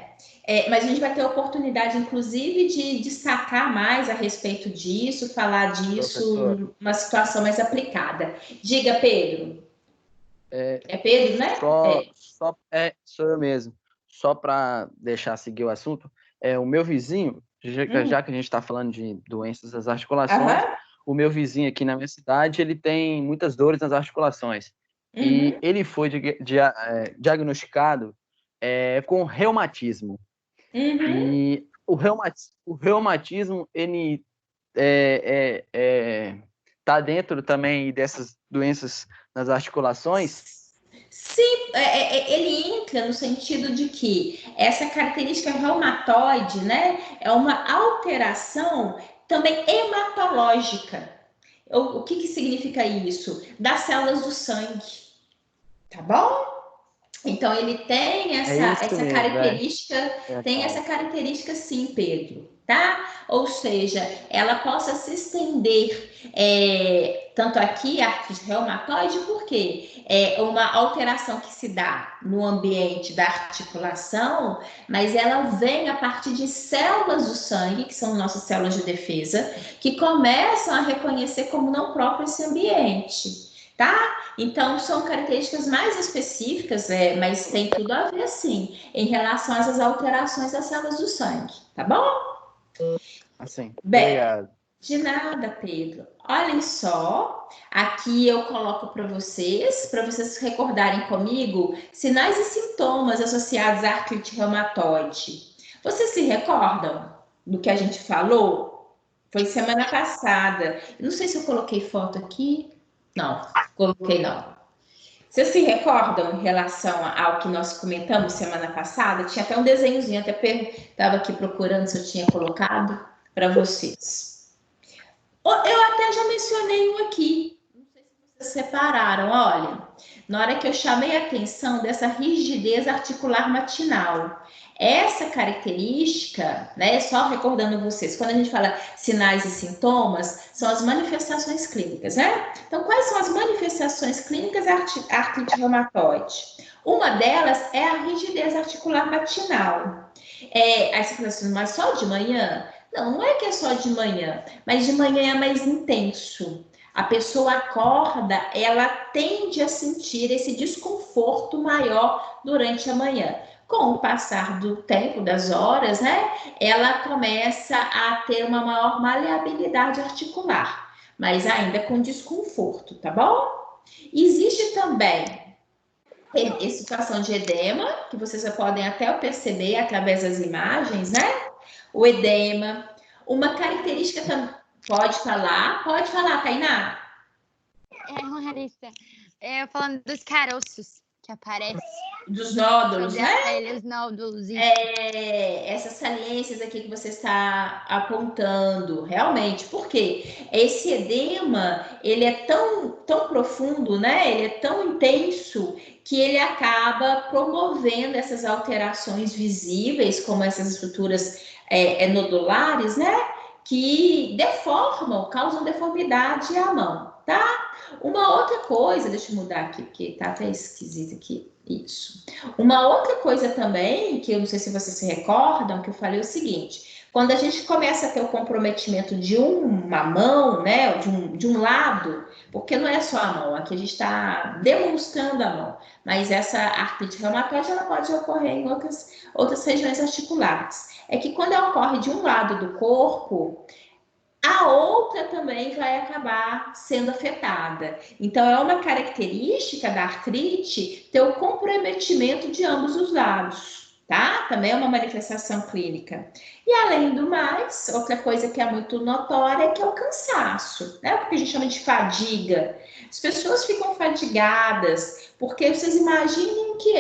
mas a gente vai ter a oportunidade, inclusive, de destacar mais a respeito disso, falar disso numa situação mais aplicada. Diga, Pedro. É Pedro, né? Sou eu mesmo. Só para deixar seguir o assunto, o meu vizinho, já que a gente está falando de doenças das articulações, o meu vizinho aqui na minha cidade, ele tem muitas dores nas articulações. E ele foi diagnosticado com reumatismo. E o reumatismo, ele está dentro também dessas doenças nas articulações? Sim, ele entra no sentido de que essa característica reumatoide, né, é uma alteração também hematológica. O que significa isso? Das células do sangue, tá bom? Então ele tem essa característica, essa característica sim, Pedro, tá? Ou seja, ela possa se estender, tanto aqui a artrite reumatoide, porque é uma alteração que se dá no ambiente da articulação, mas ela vem a partir de células do sangue, que são nossas células de defesa, que começam a reconhecer como não próprio esse ambiente. Tá? Então, são características mais específicas, mas tem tudo a ver, sim, em relação a essas alterações das células do sangue, tá bom? Assim, bem, obrigado. De nada, Pedro. Olhem só, aqui eu coloco para vocês recordarem comigo sinais e sintomas associados à artrite reumatoide. Vocês se recordam do que a gente falou? Foi semana passada. Não sei se eu coloquei foto aqui. Não, coloquei não. Vocês se recordam em relação ao que nós comentamos semana passada? Tinha até um desenhozinho, até estava aqui procurando se eu tinha colocado para vocês. Eu até já mencionei um aqui, não sei se vocês separaram, olha, na hora que eu chamei a atenção dessa rigidez articular matinal. Essa característica, né, só recordando vocês, quando a gente fala sinais e sintomas, são as manifestações clínicas, né? Então, quais são as manifestações clínicas da artrite reumatoide? Uma delas é a rigidez articular matinal. Aí você fala assim, mas só de manhã? Não, não é que é só de manhã, mas de manhã é mais intenso. A pessoa acorda, ela tende a sentir esse desconforto maior durante a manhã. Com o passar do tempo, das horas, né, ela começa a ter uma maior maleabilidade articular, mas ainda com desconforto, tá bom? Existe também situação de edema, que vocês já podem até perceber através das imagens, né? O edema. Uma característica também. Pode falar, Tainá. Larissa, falando dos caroços que aparecem. Dos nódulos, sobre a né? pele, os nódulos. Essas saliências aqui que você está apontando, realmente, porque esse edema, ele é tão profundo, né? Ele é tão intenso que ele acaba promovendo essas alterações visíveis, como essas estruturas nodulares, né? Que deformam, causam deformidade à mão, tá? Uma outra coisa, deixa eu mudar aqui, porque tá até esquisito aqui. Isso. Uma outra coisa também, que eu não sei se vocês se recordam, que eu falei o seguinte: quando a gente começa a ter o comprometimento de uma mão, né, de um lado, porque não é só a mão, aqui a gente está demonstrando a mão, mas essa artrite reumatoide ela pode ocorrer em outras regiões articulares. É que quando ela ocorre de um lado do corpo, a outra também vai acabar sendo afetada. Então, é uma característica da artrite ter o comprometimento de ambos os lados, tá? Também é uma manifestação clínica. E, além do mais, outra coisa que é muito notória é que é o cansaço, né? O que a gente chama de fadiga. As pessoas ficam fadigadas, porque vocês imaginem que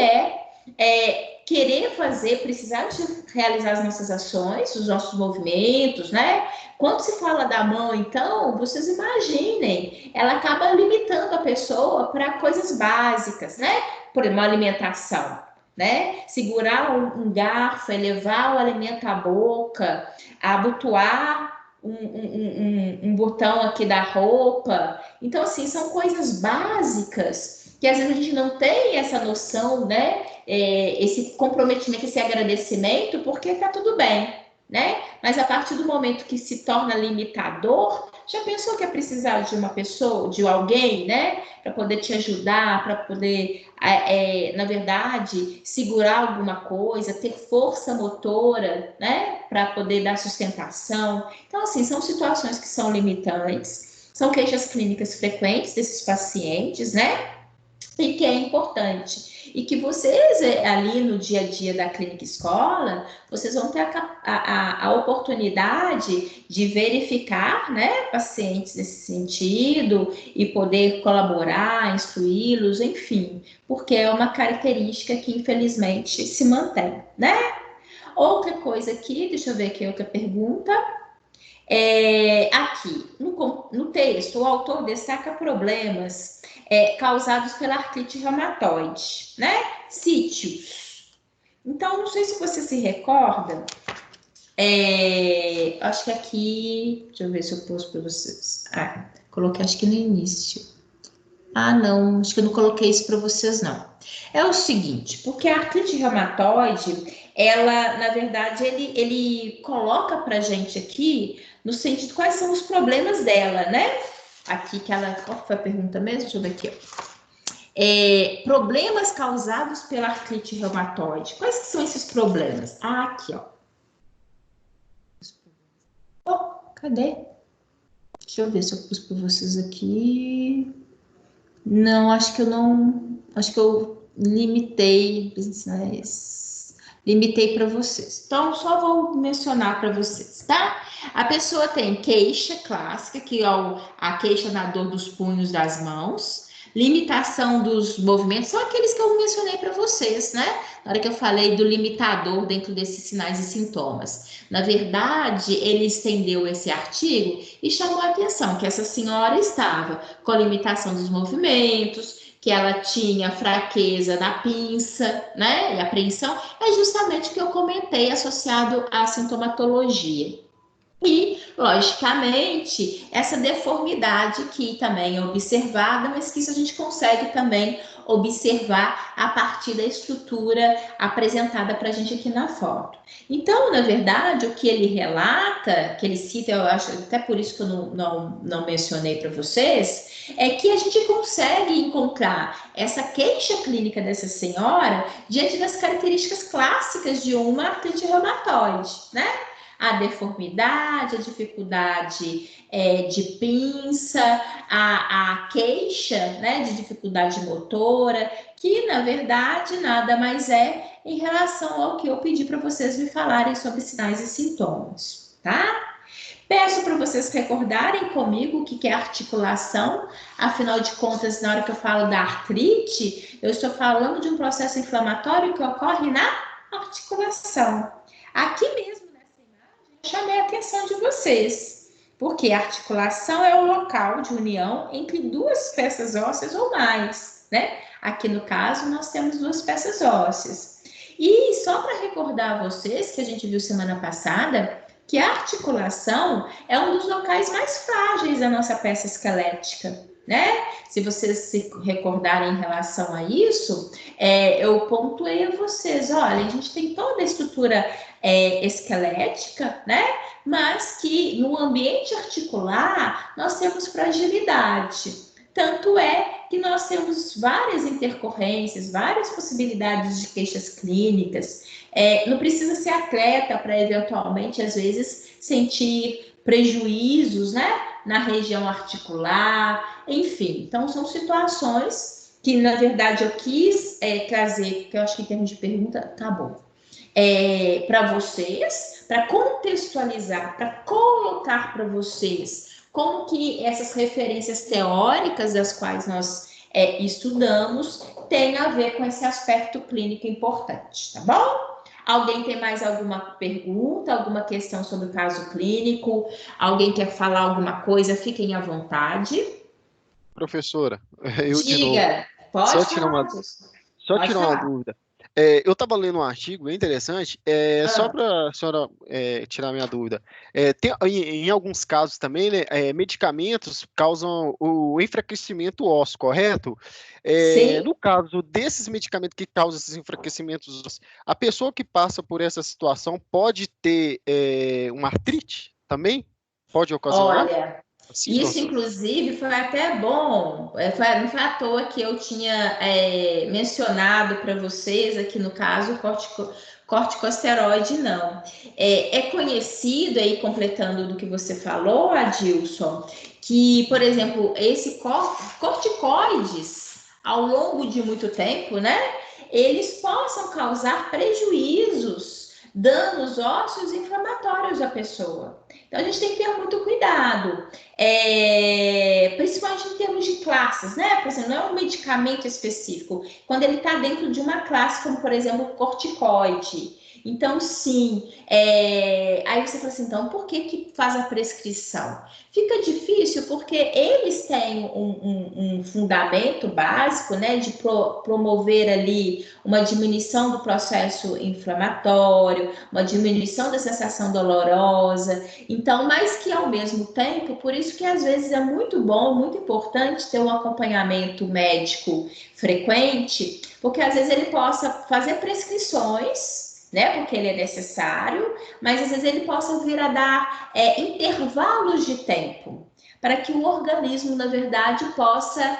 querer fazer, precisar de realizar as nossas ações, os nossos movimentos, né? Quando se fala da mão, então, vocês imaginem, ela acaba limitando a pessoa para coisas básicas, né? Por uma alimentação, né? Segurar um garfo, levar o alimento à boca, abotoar um botão aqui da roupa. Então, assim, são coisas básicas que às vezes a gente não tem essa noção, né? Esse comprometimento, esse agradecimento, porque tá tudo bem, né? Mas a partir do momento que se torna limitador, já pensou que é precisar de uma pessoa, de alguém, né? Para poder te ajudar, para poder, na verdade, segurar alguma coisa, ter força motora, né? Para poder dar sustentação. Então, assim, são situações que são limitantes, são queixas clínicas frequentes desses pacientes, né? E que é importante. E que vocês, ali no dia a dia da clínica escola, vocês vão ter a oportunidade de verificar, né, pacientes nesse sentido e poder colaborar, instruí-los, enfim, porque é uma característica que, infelizmente, se mantém, né? Outra coisa aqui, deixa eu ver aqui outra pergunta. Aqui, no texto, o autor destaca problemas causados pela artrite reumatoide, né? Sítios. Então, não sei se você se recorda, acho que aqui, deixa eu ver se eu pus para vocês. Coloquei acho que no início. Não, acho que eu não coloquei isso para vocês, não. É o seguinte, porque a artrite reumatoide, ela, na verdade, ele coloca para gente aqui, no sentido, quais são os problemas dela, né? Aqui que ela, qual foi a pergunta mesmo? Deixa eu ver aqui, ó. Problemas causados pela artrite reumatoide. Quais que são esses problemas? Aqui, ó. Cadê? Deixa eu ver se eu pus para vocês aqui. Não, acho que eu não... Acho que eu limitei para vocês. Então, só vou mencionar para vocês, tá? A pessoa tem queixa clássica, que é a queixa na dor dos punhos das mãos, limitação dos movimentos, são aqueles que eu mencionei para vocês, né? Na hora que eu falei do limitador dentro desses sinais e sintomas. Na verdade, ele estendeu esse artigo e chamou a atenção que essa senhora estava com a limitação dos movimentos, que ela tinha fraqueza na pinça, né? E apreensão, é justamente o que eu comentei associado à sintomatologia. E, logicamente, essa deformidade que também é observada, mas que isso a gente consegue também observar a partir da estrutura apresentada para a gente aqui na foto. Então, na verdade, o que ele relata, que ele cita, eu acho até por isso que eu não mencionei para vocês, é que a gente consegue encontrar essa queixa clínica dessa senhora diante das características clássicas de uma artrite reumatoide, né? A deformidade, a dificuldade de pinça, a queixa, né, de dificuldade motora, que na verdade nada mais é em relação ao que eu pedi para vocês me falarem sobre sinais e sintomas, tá? Peço para vocês recordarem comigo o que é articulação, afinal de contas, na hora que eu falo da artrite, eu estou falando de um processo inflamatório que ocorre na articulação. Aqui mesmo, chamei a atenção de vocês, porque a articulação é o local de união entre duas peças ósseas ou mais, né? Aqui no caso, nós temos duas peças ósseas. E só para recordar a vocês, que a gente viu semana passada, que a articulação é um dos locais mais frágeis da nossa peça esquelética, né? Se vocês se recordarem em relação a isso, eu pontuei a vocês, olha, a gente tem toda a estrutura esquelética, né? Mas que no ambiente articular nós temos fragilidade. Tanto é que nós temos várias intercorrências, várias possibilidades de queixas clínicas. Não precisa ser atleta para eventualmente, às vezes, sentir prejuízos, né? Na região articular, enfim. Então, são situações que, na verdade, eu quis trazer, que eu acho que em termos de pergunta, tá bom. Para vocês, para contextualizar, para colocar para vocês como que essas referências teóricas das quais nós estudamos têm a ver com esse aspecto clínico importante, tá bom? Alguém tem mais alguma pergunta, alguma questão sobre o caso clínico? Alguém quer falar alguma coisa? Fiquem à vontade. Professora, eu de novo. Diga, pode Só falar. tirar uma dúvida. Eu estava lendo um artigo bem interessante, só para a senhora tirar minha dúvida. Tem, em alguns casos também, né, medicamentos causam o enfraquecimento ósseo, correto? Sim. No caso desses medicamentos que causam esses enfraquecimentos ósseos, a pessoa que passa por essa situação pode ter uma artrite também? Pode ocasionar? Olha, Assim, isso, professor? inclusive, foi até bom. Não foi à toa que eu tinha mencionado para vocês, aqui no caso, corticosteroide, não. É conhecido, aí, completando do que você falou, Adilson, que, por exemplo, esse corticoides, ao longo de muito tempo, né, eles possam causar prejuízos, danos ósseos e inflamatórios à pessoa. Então, a gente tem que ter muito cuidado, principalmente em termos de classes, né? Por exemplo, não é um medicamento específico, quando ele está dentro de uma classe, como, por exemplo, o corticoide. Então, sim, aí você fala assim, então, por que faz a prescrição? Fica difícil porque eles têm um fundamento básico, né, de promover ali uma diminuição do processo inflamatório, uma diminuição da sensação dolorosa. Então, mas que ao mesmo tempo, por isso que às vezes é muito bom, muito importante ter um acompanhamento médico frequente, porque às vezes ele possa fazer prescrições, né, porque ele é necessário, mas às vezes ele possa vir a dar intervalos de tempo, para que o organismo, na verdade, possa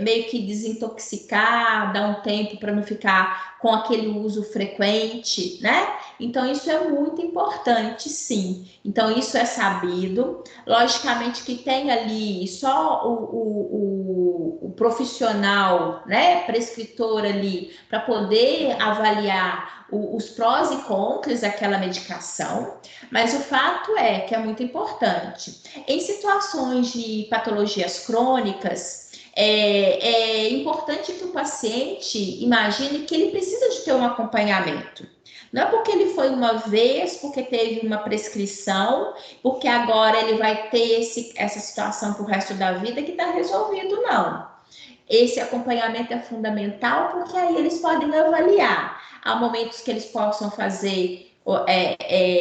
meio que desintoxicar, dar um tempo para não ficar com aquele uso frequente, né? Então, isso é muito importante, sim. Então, isso é sabido. Logicamente que tem ali só o profissional, né, prescritor ali, para poder avaliar os prós e contras daquela medicação, mas o fato é que é muito importante. Em situações de patologias crônicas, é importante que o paciente imagine que ele precisa de ter um acompanhamento. Não é porque ele foi uma vez, porque teve uma prescrição, porque agora ele vai ter essa situação para o resto da vida que está resolvido, não. Esse acompanhamento é fundamental porque aí eles podem avaliar. Há momentos que eles possam fazer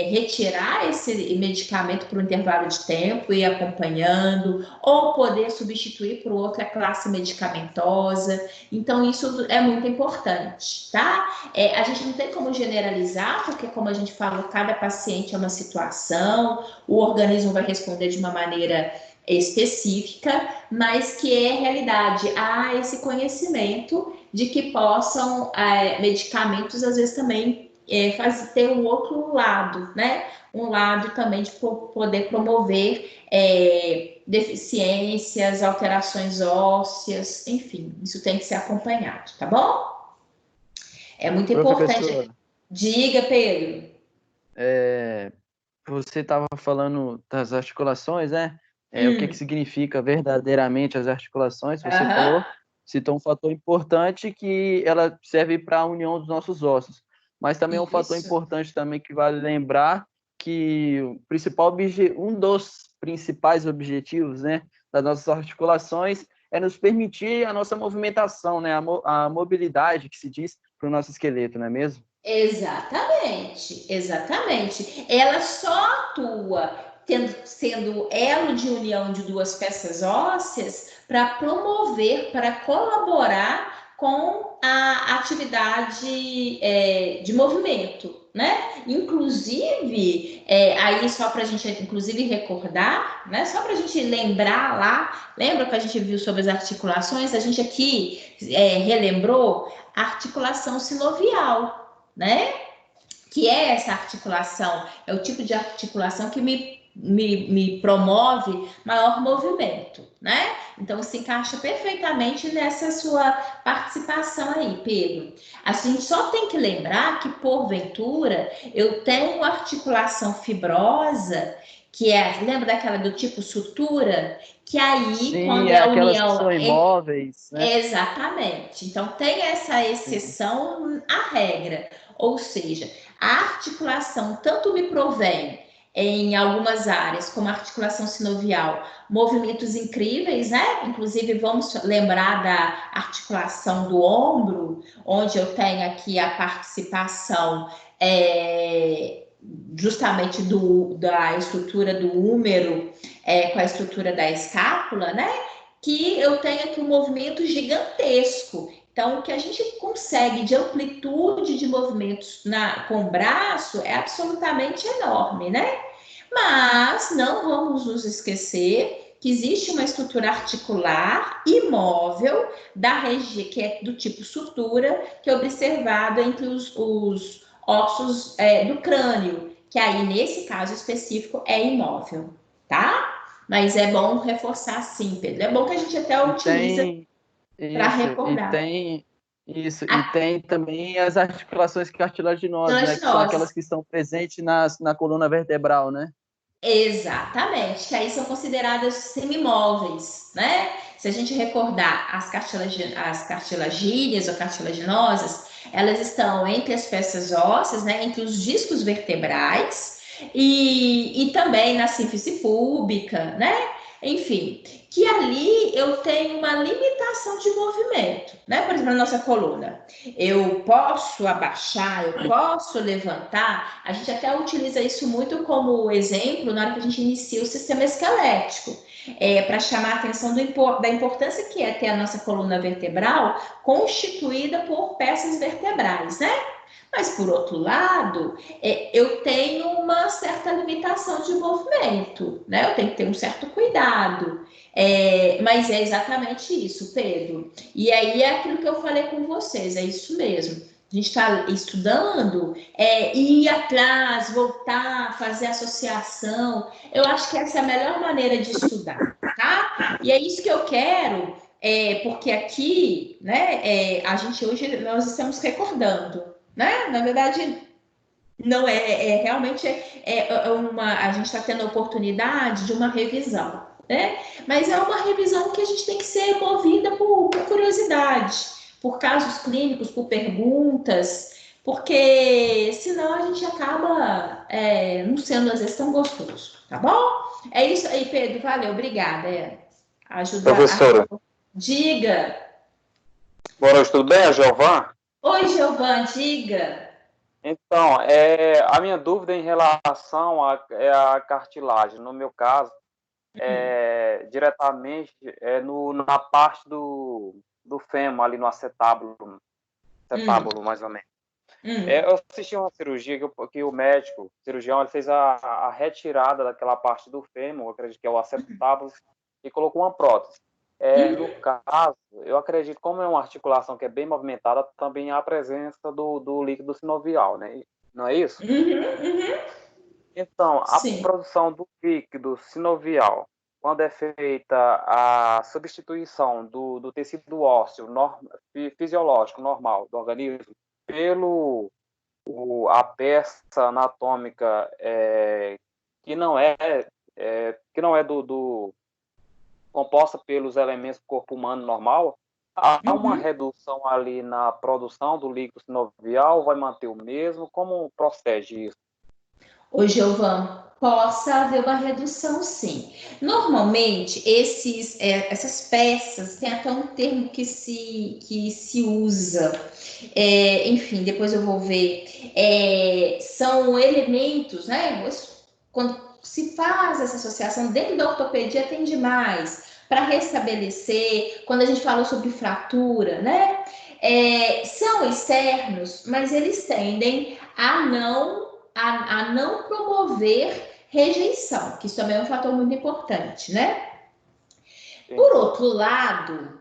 retirar esse medicamento por um intervalo de tempo e ir acompanhando, ou poder substituir por outra classe medicamentosa. Então, isso é muito importante, tá? A gente não tem como generalizar, porque, como a gente falou, cada paciente é uma situação, o organismo vai responder de uma maneira específica, mas que é realidade. Há esse conhecimento de que possam, medicamentos, às vezes, também ter um outro lado, né? Um lado também de poder promover deficiências, alterações ósseas, enfim, isso tem que ser acompanhado, tá bom? É muito importante. Professora, Diga, Pedro. você estava falando das articulações, né? O que significa verdadeiramente as articulações? Você falou, citou um fator importante que ela serve para a união dos nossos ossos. Mas também um fator importante também que vale lembrar que um dos principais objetivos, né, das nossas articulações é nos permitir a nossa movimentação, né, a mobilidade que se diz para o nosso esqueleto, não é mesmo? Exatamente. Ela só atua sendo elo de união de duas peças ósseas para promover, para colaborar com a atividade de movimento, né? Inclusive, aí só para a gente recordar, né? Só para a gente lembrar lá, lembra que a gente viu sobre as articulações? A gente aqui relembrou a articulação sinovial, né? Que é essa articulação, é o tipo de articulação que me promove maior movimento, né? Então, se encaixa perfeitamente nessa sua participação aí, Pedro. A gente só tem que lembrar que, porventura, eu tenho uma articulação fibrosa, que lembra daquela do tipo sutura? Que aí, sim, quando é a aquelas união... que são imóveis, né? Exatamente. Então, tem essa exceção à regra. Ou seja, a articulação tanto me provém em algumas áreas, como a articulação sinovial, movimentos incríveis, né? Inclusive, vamos lembrar da articulação do ombro, onde eu tenho aqui a participação justamente da estrutura do húmero com a estrutura da escápula, né? Que eu tenho aqui um movimento gigantesco. Então, o que a gente consegue de amplitude de movimentos com o braço é absolutamente enorme, né? Mas não vamos nos esquecer que existe uma estrutura articular imóvel da região que é do tipo sutura, que é observado entre os ossos do crânio, que aí nesse caso específico é imóvel, tá? Mas é bom reforçar sim, Pedro. É bom que a gente até utiliza para recordar. E tem também as articulações cartilaginosas, né, que são aquelas que estão presentes na coluna vertebral, né? Exatamente, que aí são consideradas semimóveis, né? Se a gente recordar as cartilagíneas ou cartilaginosas, elas estão entre as peças ósseas, né? Entre os discos vertebrais e também na sínfise púbica, né? Enfim, que ali eu tenho uma limitação de movimento, né? Por exemplo, na nossa coluna. Eu posso abaixar, eu posso levantar. A gente até utiliza isso muito como exemplo na hora que a gente inicia o sistema esquelético, para chamar a atenção da importância que é ter a nossa coluna vertebral constituída por peças vertebrais, né? Mas, por outro lado, eu tenho uma certa limitação de movimento, né? Eu tenho que ter um certo cuidado. Mas é exatamente isso, Pedro. E aí é aquilo que eu falei com vocês, é isso mesmo. A gente está estudando, ir atrás, voltar, fazer associação. Eu acho que essa é a melhor maneira de estudar, tá? E é isso que eu quero, porque aqui, né, a gente hoje, nós estamos recordando, né? Na verdade, não realmente a gente está tendo a oportunidade de uma revisão, né? Mas é uma revisão que a gente tem que ser movida por curiosidade, por casos clínicos, por perguntas, porque senão a gente acaba não sendo às vezes tão gostoso, tá bom? É isso aí, Pedro, valeu, obrigada. Ajuda. Professora. Diga. Boa noite, tudo bem? A Jeová? Oi, Giovana, diga. Então, a minha dúvida em relação à cartilagem, no meu caso, diretamente na parte do fêmur, ali no acetábulo mais ou menos. Eu assisti uma cirurgia que o médico, cirurgião, ele fez a retirada daquela parte do fêmur, eu acredito que é o acetábulo, e colocou uma prótese. No caso, eu acredito, como é uma articulação que é bem movimentada, também há a presença do líquido sinovial, né? Não é isso? Então, a Sim. produção do líquido sinovial, quando é feita a substituição do tecido ósseo fisiológico normal do organismo a peça anatômica que não é composta pelos elementos do corpo humano normal, há uma redução ali na produção do líquido sinovial, vai manter o mesmo? Como procede isso? Ô, Giovana, possa haver uma redução, sim. Normalmente, essas peças, tem até um termo que se usa, enfim, depois eu vou ver, são elementos, né? Quando se faz essa associação dentro da ortopedia, tem demais para restabelecer, quando a gente falou sobre fratura, né? São externos, mas eles tendem a não promover rejeição, que isso também é um fator muito importante, né? Sim. Por outro lado,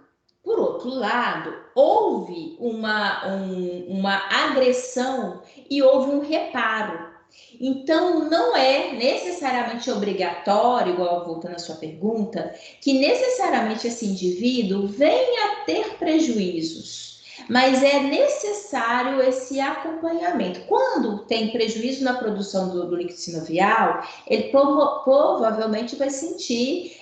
houve uma agressão e houve um reparo. Então, não é necessariamente obrigatório, igual voltando à sua pergunta, que necessariamente esse indivíduo venha a ter prejuízos. Mas é necessário esse acompanhamento. Quando tem prejuízo na produção do líquido sinovial, ele provavelmente vai sentir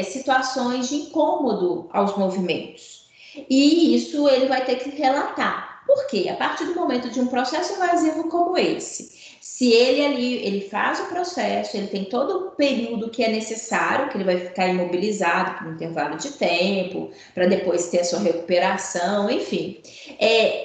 situações de incômodo aos movimentos. E isso ele vai ter que relatar. Por quê? A partir do momento de um processo invasivo como esse, se ele faz o processo, ele tem todo o período que é necessário, que ele vai ficar imobilizado por um intervalo de tempo, para depois ter a sua recuperação, enfim.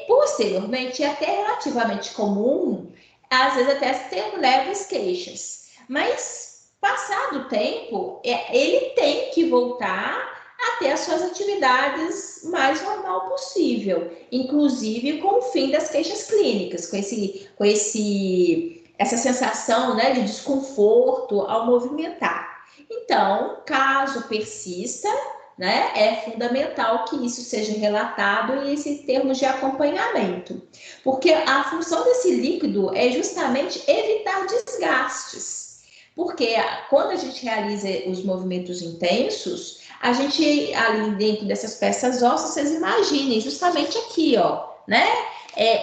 Posteriormente, é até relativamente comum, às vezes até ter leves queixas, mas passado o tempo, ele tem que voltar a ter as suas atividades mais normal possível, inclusive com o fim das queixas clínicas, com essa sensação, né, de desconforto ao movimentar. Então, caso persista, né, é fundamental que isso seja relatado em termos de acompanhamento, porque a função desse líquido é justamente evitar desgastes, porque quando a gente realiza os movimentos intensos, a gente, ali dentro dessas peças ósseas, vocês imaginem, justamente aqui, ó, né?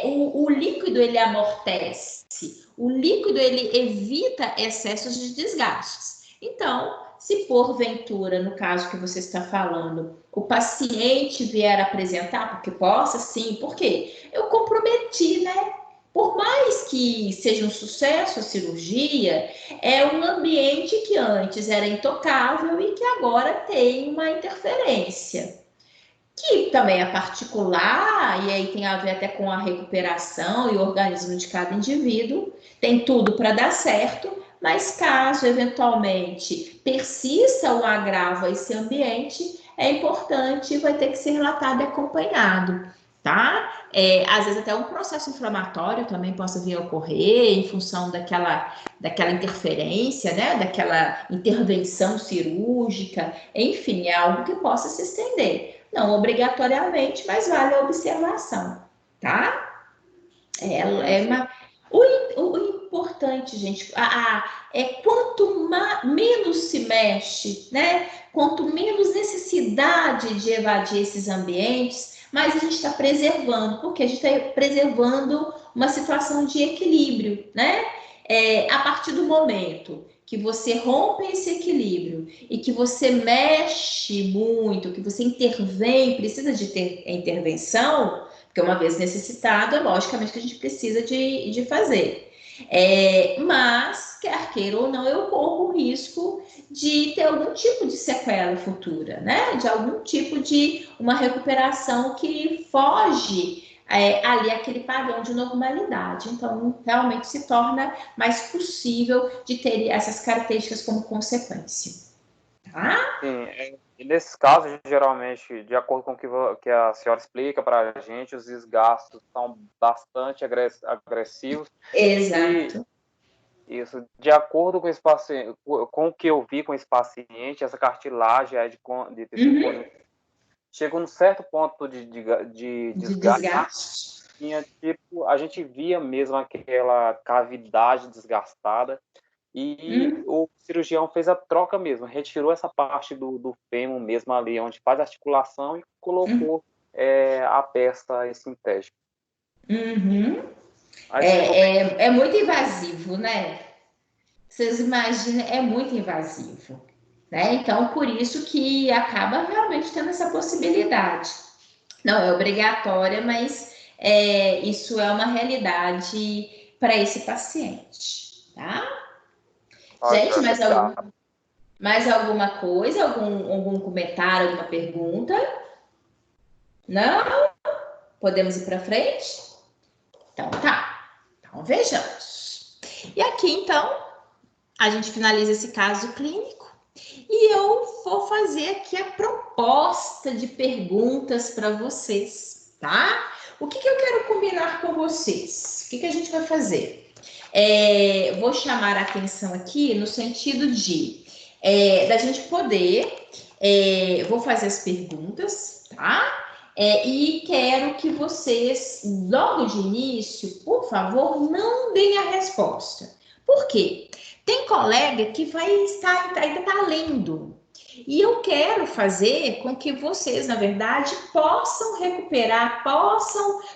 O líquido, ele amortece, o líquido, ele evita excessos de desgastes. Então, se porventura, no caso que você está falando, o paciente vier apresentar, porque possa sim, porque eu comprometi, né? Por mais que seja um sucesso a cirurgia, é um ambiente que antes era intocável e que agora tem uma interferência, que também é particular, e aí tem a ver até com a recuperação e o organismo de cada indivíduo, tem tudo para dar certo, mas caso eventualmente persista o agravo a esse ambiente, é importante e vai ter que ser relatado e acompanhado, tá? Às vezes até um processo inflamatório também possa vir a ocorrer em função daquela interferência, né? Daquela intervenção cirúrgica, enfim, é algo que possa se estender. Não obrigatoriamente, mas vale a observação, tá? O importante, gente, quanto menos se mexe, né? Quanto menos necessidade de evadir esses ambientes, mais a gente está preservando, porque a gente está preservando uma situação de equilíbrio, né? A partir do momento que você rompe esse equilíbrio e que você mexe muito, que você intervém, precisa de ter intervenção, porque uma vez necessitado, é logicamente que a gente precisa de fazer. Mas, quer queira ou não, eu corro o risco de ter algum tipo de sequela futura, né? De algum tipo de uma recuperação que foge ali aquele padrão de normalidade. Então, realmente se torna mais possível de ter essas características como consequência. Tá? Sim, e nesse caso, geralmente, de acordo com o que a senhora explica para a gente, os desgastes são bastante agressivos. Exato. E isso, de acordo com esse paciente, com o que eu vi com esse paciente, essa cartilagem de tecido conjuntivo chega a um certo ponto de desgaste. Tipo, a gente via mesmo aquela cavidade desgastada. E o cirurgião fez a troca mesmo, retirou essa parte do fêmur mesmo ali, onde faz a articulação, e colocou a peça sintética. É muito invasivo, né? Vocês imaginam, é muito invasivo. Né? Então, por isso que acaba realmente tendo essa possibilidade. Não é obrigatória, mas isso é uma realidade para esse paciente. Tá? Gente, mais alguma coisa? Algum comentário, alguma pergunta? Não? Podemos ir para frente? Então, tá. Então, vejamos. E aqui, então, a gente finaliza esse caso clínico e eu vou fazer aqui a proposta de perguntas para vocês, tá? O que eu quero combinar com vocês? O que a gente vai fazer? Vou chamar a atenção aqui no sentido de da gente poder, vou fazer as perguntas, tá? E quero que vocês, logo de início, por favor, não deem a resposta. Por quê? Tem colega que ainda está lendo. E eu quero fazer com que vocês, na verdade, possam recuperar,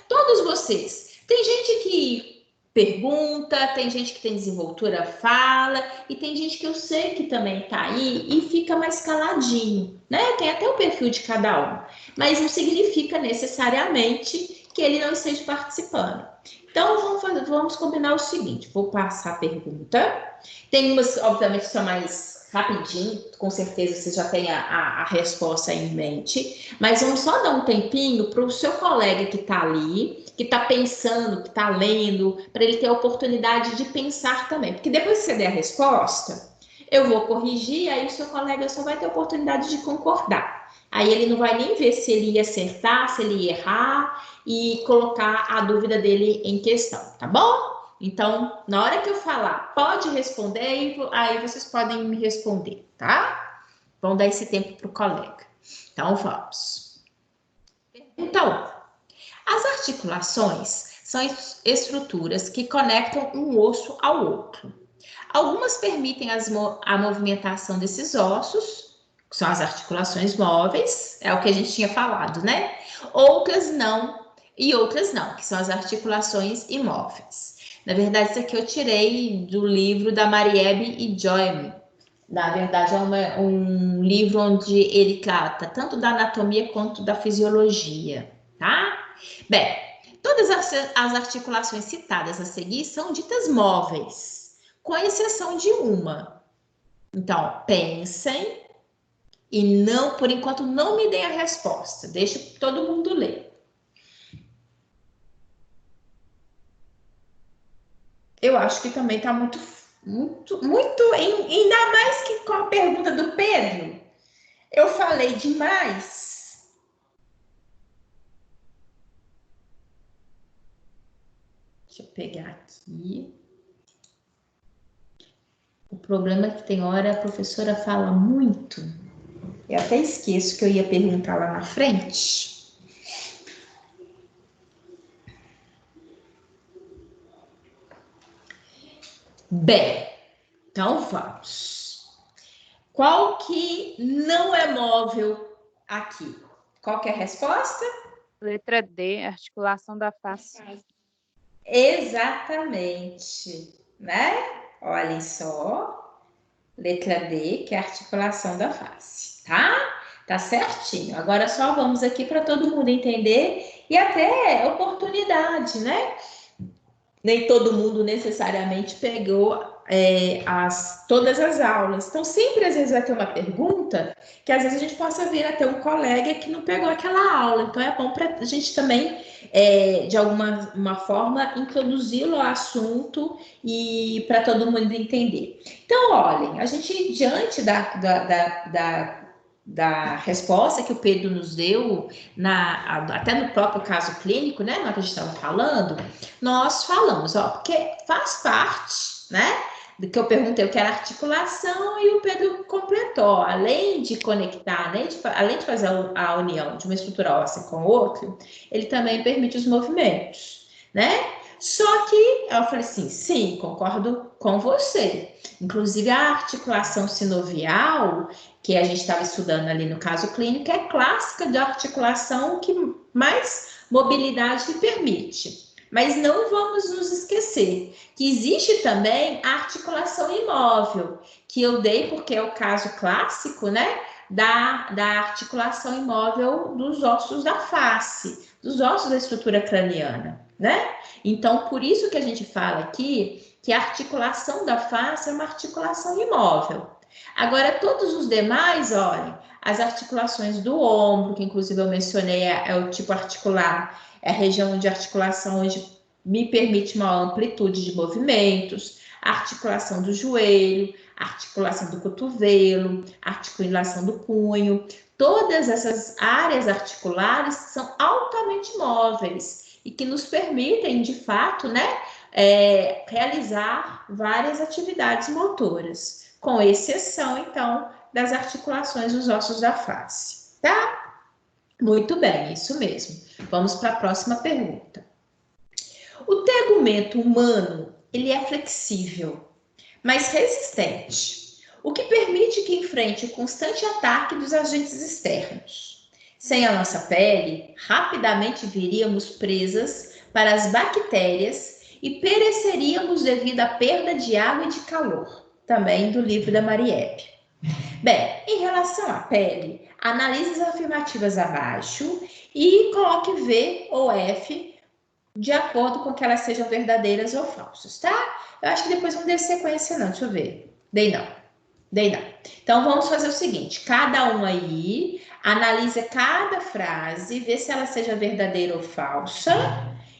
todos vocês. Tem gente que pergunta, tem gente que tem desenvoltura, fala, e tem gente que eu sei que também está aí e fica mais caladinho, né? Tem até o perfil de cada um, mas não significa necessariamente que ele não esteja participando. Então, vamos combinar o seguinte, vou passar a pergunta. Tem umas, obviamente, que são mais rapidinho, com certeza você já tem a resposta em mente, mas vamos só dar um tempinho para o seu colega que está ali, que está pensando, que está lendo, para ele ter a oportunidade de pensar também. Porque depois que você der a resposta, eu vou corrigir, aí o seu colega só vai ter a oportunidade de concordar. Aí ele não vai nem ver se ele ia acertar, se ele ia errar e colocar a dúvida dele em questão, tá bom? Então, na hora que eu falar, pode responder, aí vocês podem me responder, tá? Vamos dar esse tempo para o colega. Então, vamos. Então, as articulações são estruturas que conectam um osso ao outro. Algumas permitem a movimentação desses ossos, que são as articulações móveis, é o que a gente tinha falado, né? Outras não, e outras não, que são as articulações imóveis. Na verdade, isso aqui eu tirei do livro da Mariebe e Joyme. Na verdade, é um livro onde ele trata tanto da anatomia quanto da fisiologia, tá? Bem, todas as articulações citadas a seguir são ditas móveis, com exceção de uma. Então, pensem e não, por enquanto, não me deem a resposta. Deixe todo mundo ler. Eu acho que também está muito, ainda mais que com a pergunta do Pedro. Eu falei demais. Deixa eu pegar aqui. O problema é que tem hora a professora fala muito. Eu até esqueço que eu ia perguntar lá na frente. Bem, então vamos. Qual que não é móvel aqui? Qual que é a resposta? Letra D, articulação da face. Exatamente, né? Olhem só. Letra D, que é a articulação da face, tá? Tá certinho. Agora só vamos aqui para todo mundo entender e até oportunidade, né? Nem todo mundo necessariamente pegou todas as aulas. Então, sempre, às vezes, vai ter uma pergunta que, às vezes, a gente possa vir a ter um colega que não pegou aquela aula. Então, é bom para a gente também, de alguma forma, introduzi-lo ao assunto e para todo mundo entender. Então, olhem, a gente, diante da resposta que o Pedro nos deu, até no próprio caso clínico, né, na hora que a gente estava falando, nós falamos, porque faz parte, né, do que eu perguntei, o que era articulação, e o Pedro completou, além de conectar, além de fazer a união de uma estrutura óssea com outra, ele também permite os movimentos, né? Só que eu falei assim, sim, concordo com você. Inclusive a articulação sinovial, que a gente estava estudando ali no caso clínico, é clássica de articulação que mais mobilidade permite. Mas não vamos nos esquecer que existe também a articulação imóvel, que eu dei porque é o caso clássico, né, da articulação imóvel dos ossos da face, dos ossos da estrutura craniana, né? Então, por isso que a gente fala aqui que a articulação da face é uma articulação imóvel. Agora, todos os demais, olhem, as articulações do ombro, que inclusive eu mencionei, é o tipo articular, é a região de articulação onde me permite uma amplitude de movimentos, a articulação do joelho, a articulação do cotovelo, a articulação do punho. Todas essas áreas articulares são altamente móveis e que nos permitem, de fato, né, realizar várias atividades motoras, com exceção, então, das articulações dos ossos da face, tá? Muito bem, isso mesmo. Vamos para a próxima pergunta. O tegumento humano, ele é flexível, mas resistente, o que permite que enfrente o constante ataque dos agentes externos. Sem a nossa pele, rapidamente viríamos presas para as bactérias e pereceríamos devido à perda de água e de calor. Também do livro da Mariette. Bem, em relação à pele, analise as afirmativas abaixo e coloque V ou F de acordo com que elas sejam verdadeiras ou falsas, tá? Eu acho que depois não dei sequência não, deixa eu ver. Dei não. Então, vamos fazer o seguinte, cada um aí, analisa cada frase, vê se ela seja verdadeira ou falsa,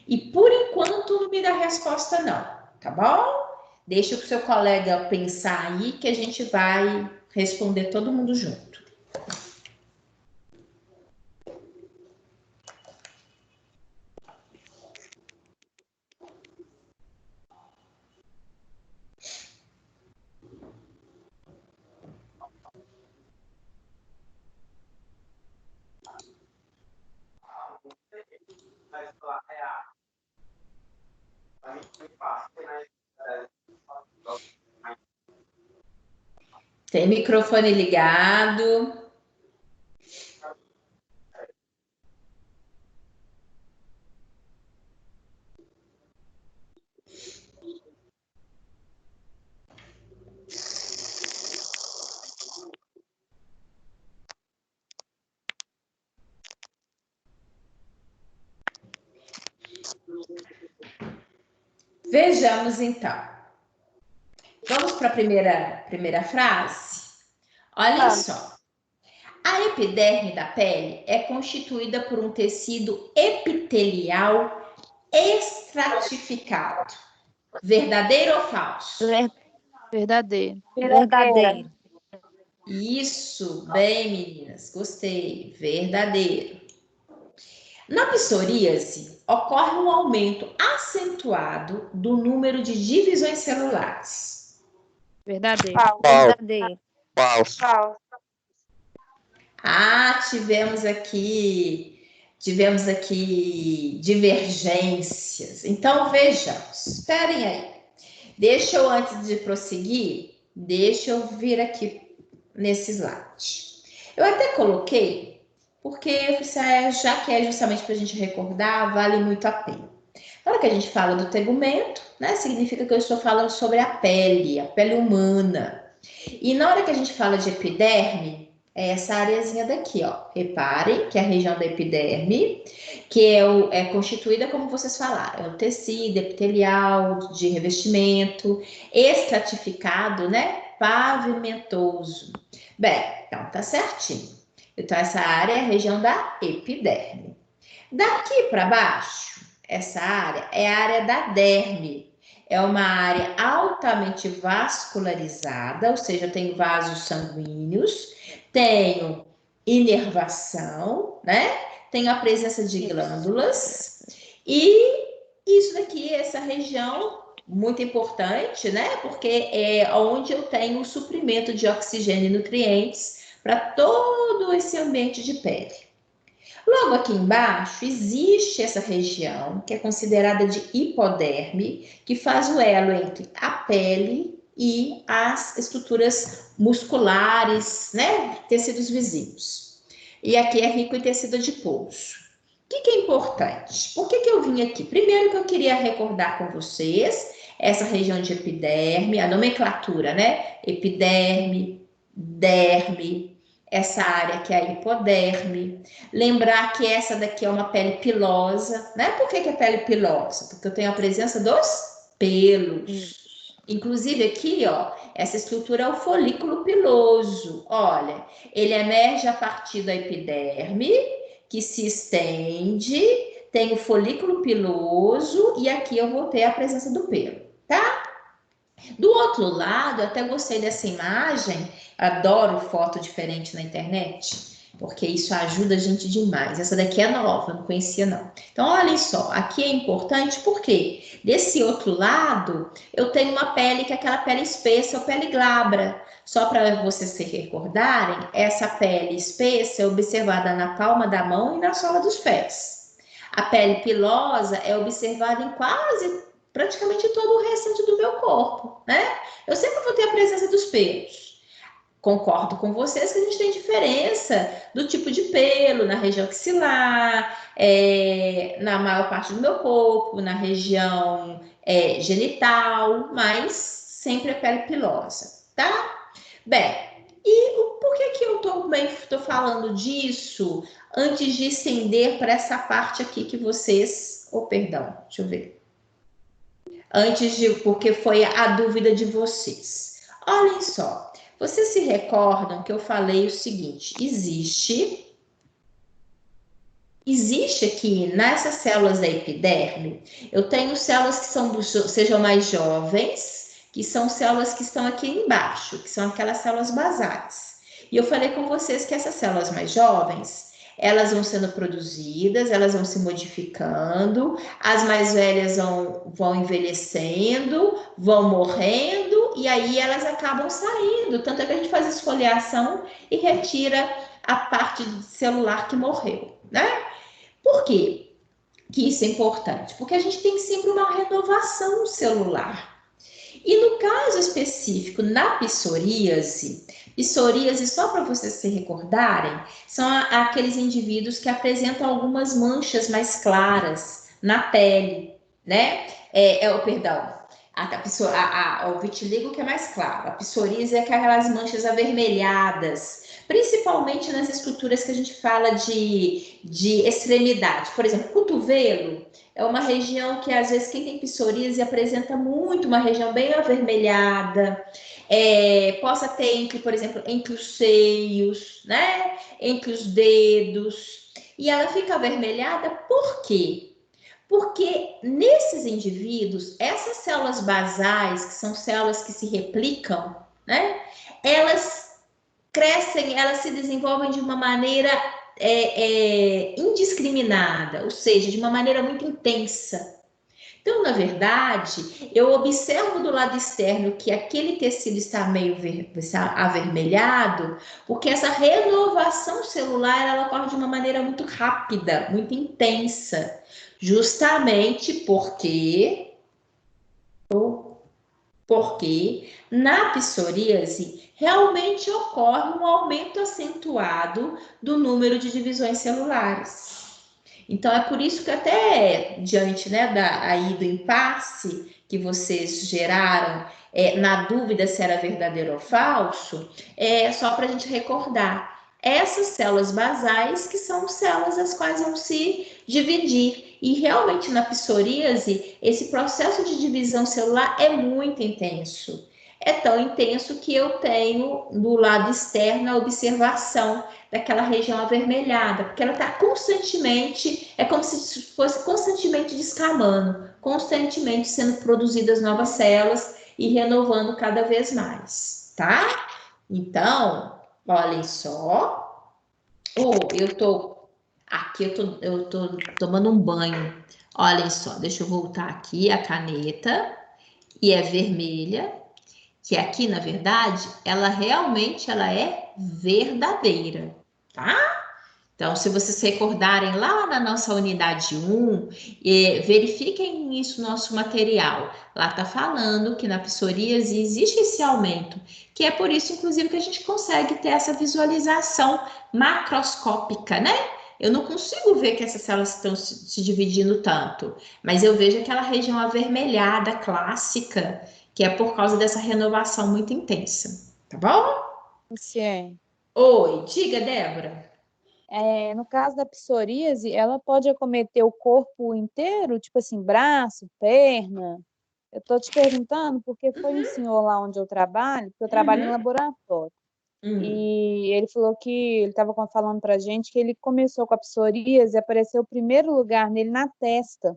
e por enquanto não me dá resposta não, tá bom? Deixa o seu colega pensar aí que a gente vai responder todo mundo junto. Tem microfone ligado. Vejamos então. Vamos para a primeira frase? Olha só. A epiderme da pele é constituída por um tecido epitelial estratificado. Verdadeiro ou falso? Verdadeiro. Verdadeiro. Isso, bem, meninas, gostei. Verdadeiro. Na psoríase, ocorre um aumento acentuado do número de divisões celulares. Verdadeiro. Verdadeiro. Falso. Tivemos aqui divergências. Então, vejamos. Esperem aí. Deixa eu, antes de prosseguir, deixa eu vir aqui nesse slide. Eu até coloquei, porque já que é justamente para a gente recordar, vale muito a pena. Na hora que a gente fala do tegumento, né, significa que eu estou falando sobre a pele humana. E na hora que a gente fala de epiderme, É essa areazinha daqui, ó. Reparem que é a região da epiderme, que é constituída, como vocês falaram, é o tecido epitelial de revestimento, estratificado, né? Pavimentoso. Bem, então tá certinho. Então, essa área é a região da epiderme. Daqui para baixo, essa área é a área da derme. É uma área altamente vascularizada, ou seja, tem vasos sanguíneos, tenho inervação, né? Tenho a presença de glândulas e isso daqui, essa região muito importante, né? Porque é onde eu tenho o suprimento de oxigênio e nutrientes para todo esse ambiente de pele. Logo aqui embaixo existe essa região que é considerada de hipoderme, que faz o elo entre a pele e as estruturas musculares, né? Tecidos visíveis. E aqui é rico em tecido adiposo. O que é importante? Por que eu vim aqui? Primeiro que eu queria recordar com vocês essa região de epiderme, a nomenclatura, né? Epiderme, derme, essa área que é a hipoderme. Lembrar que essa daqui é uma pele pilosa, né? Por que é pele pilosa? Porque eu tenho a presença dos pelos. Inclusive aqui, ó, essa estrutura é o folículo piloso. Olha, ele emerge a partir da epiderme, que se estende, tem o folículo piloso e aqui eu vou ter a presença do pelo, tá? Do outro lado, eu até gostei dessa imagem, adoro foto diferente na internet, porque isso ajuda a gente demais. Essa daqui é nova, não conhecia não. Então, olhem só, aqui é importante porque desse outro lado, eu tenho uma pele que é aquela pele espessa, ou pele glabra. Só para vocês se recordarem, essa pele espessa é observada na palma da mão e na sola dos pés. A pele pilosa é observada em praticamente todo o restante do meu corpo, né? Eu sempre vou ter a presença dos pelos. Concordo com vocês que a gente tem diferença do tipo de pelo na região axilar, na maior parte do meu corpo, na região genital, mas sempre a pele pilosa, tá? Bem, e por que eu tô falando disso antes de estender para essa parte aqui que vocês... Oh, perdão, deixa eu ver. Porque foi a dúvida de vocês. Olhem só, vocês se recordam que eu falei o seguinte, existe aqui nessas células da epiderme, eu tenho células que sejam mais jovens, que são células que estão aqui embaixo, que são aquelas células basais. E eu falei com vocês que essas células mais jovens, elas vão sendo produzidas, elas vão se modificando, as mais velhas vão envelhecendo, vão morrendo, e aí elas acabam saindo. Tanto é que a gente faz esfoliação e retira a parte celular que morreu, né? Por quê que isso é importante? Porque a gente tem sempre uma renovação celular. E no caso específico, na psoríase, só para vocês se recordarem, são aqueles indivíduos que apresentam algumas manchas mais claras na pele, né? O vitiligo que é mais claro, a psoríase é aquelas manchas avermelhadas, principalmente nas estruturas que a gente fala de extremidade. Por exemplo, cotovelo é uma região que, às vezes, quem tem psoríase apresenta muito uma região bem avermelhada. Possa ter, por exemplo, entre os seios, né? Entre os dedos. E ela fica avermelhada por quê? Porque nesses indivíduos, essas células basais, que são células que se replicam, né? Elas crescem, elas se desenvolvem de uma maneira indiscriminada, ou seja, de uma maneira muito intensa. Então, na verdade, eu observo do lado externo que aquele tecido está meio avermelhado, porque essa renovação celular ela ocorre de uma maneira muito rápida, muito intensa, justamente porque na psoríase realmente ocorre um aumento acentuado do número de divisões celulares. Então, é por isso que até diante, né, aí do impasse que vocês geraram, na dúvida se era verdadeiro ou falso, só para a gente recordar essas células basais, que são células as quais vão se dividir. E realmente na psoríase, esse processo de divisão celular é muito intenso. É tão intenso que eu tenho do lado externo a observação daquela região avermelhada, porque ela está constantemente, é como se fosse constantemente descamando, constantemente sendo produzidas novas células e renovando cada vez mais, tá? Então, olhem só. Eu tô tomando um banho. Olhem só, deixa eu voltar aqui a caneta e é vermelha, que aqui, na verdade, ela realmente é verdadeira, tá? Então, se vocês recordarem lá na nossa unidade 1, verifiquem isso no nosso material. Lá está falando que na psoríase existe esse aumento, que é por isso, inclusive, que a gente consegue ter essa visualização macroscópica, né? Eu não consigo ver que essas células estão se dividindo tanto, mas eu vejo aquela região avermelhada clássica, que é por causa dessa renovação muito intensa, tá bom? Sim. Oi, diga, Débora. No caso da psoríase, ela pode acometer o corpo inteiro, tipo assim, braço, perna. Eu tô te perguntando porque foi um senhor lá onde eu trabalho, porque eu trabalho em laboratório. E ele falou que ele estava falando pra gente que ele começou com a psoríase e apareceu o primeiro lugar nele na testa.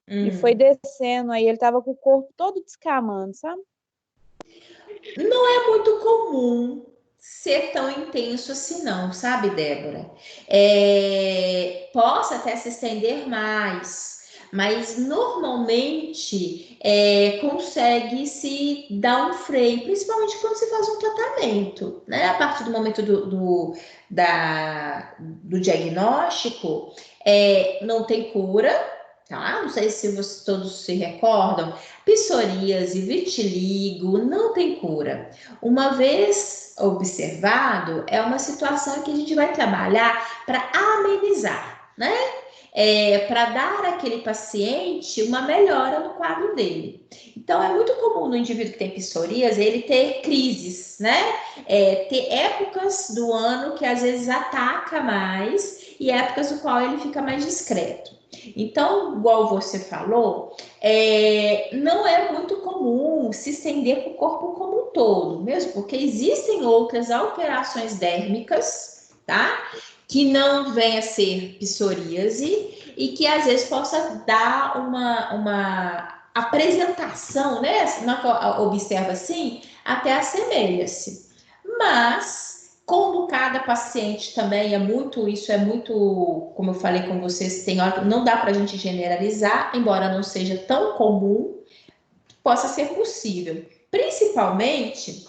E foi descendo, aí ele estava com o corpo todo descamando, sabe? Não é muito comum ser tão intenso assim, não, sabe, Débora? Possa até se estender mais, mas normalmente consegue se dar um freio, principalmente quando se faz um tratamento, né? A partir do momento do diagnóstico, não tem cura, tá? Não sei se vocês todos se recordam. Psoríase, vitiligo, não tem cura. Uma vez observado, é uma situação que a gente vai trabalhar para amenizar, né? Para dar àquele paciente uma melhora no quadro dele. Então, é muito comum no indivíduo que tem psoríase ele ter crises, né? Ter épocas do ano que às vezes ataca mais e épocas no qual ele fica mais discreto. Então, igual você falou, não é muito comum se estender para o corpo como um todo, mesmo porque existem outras alterações dérmicas, tá? Que não vem a ser psoríase e que às vezes possa dar uma apresentação, né? Na que observa assim, até assemelha-se. Mas, como cada paciente também isso é muito, como eu falei com vocês, tem hora que não dá para a gente generalizar, embora não seja tão comum, possa ser possível. Principalmente,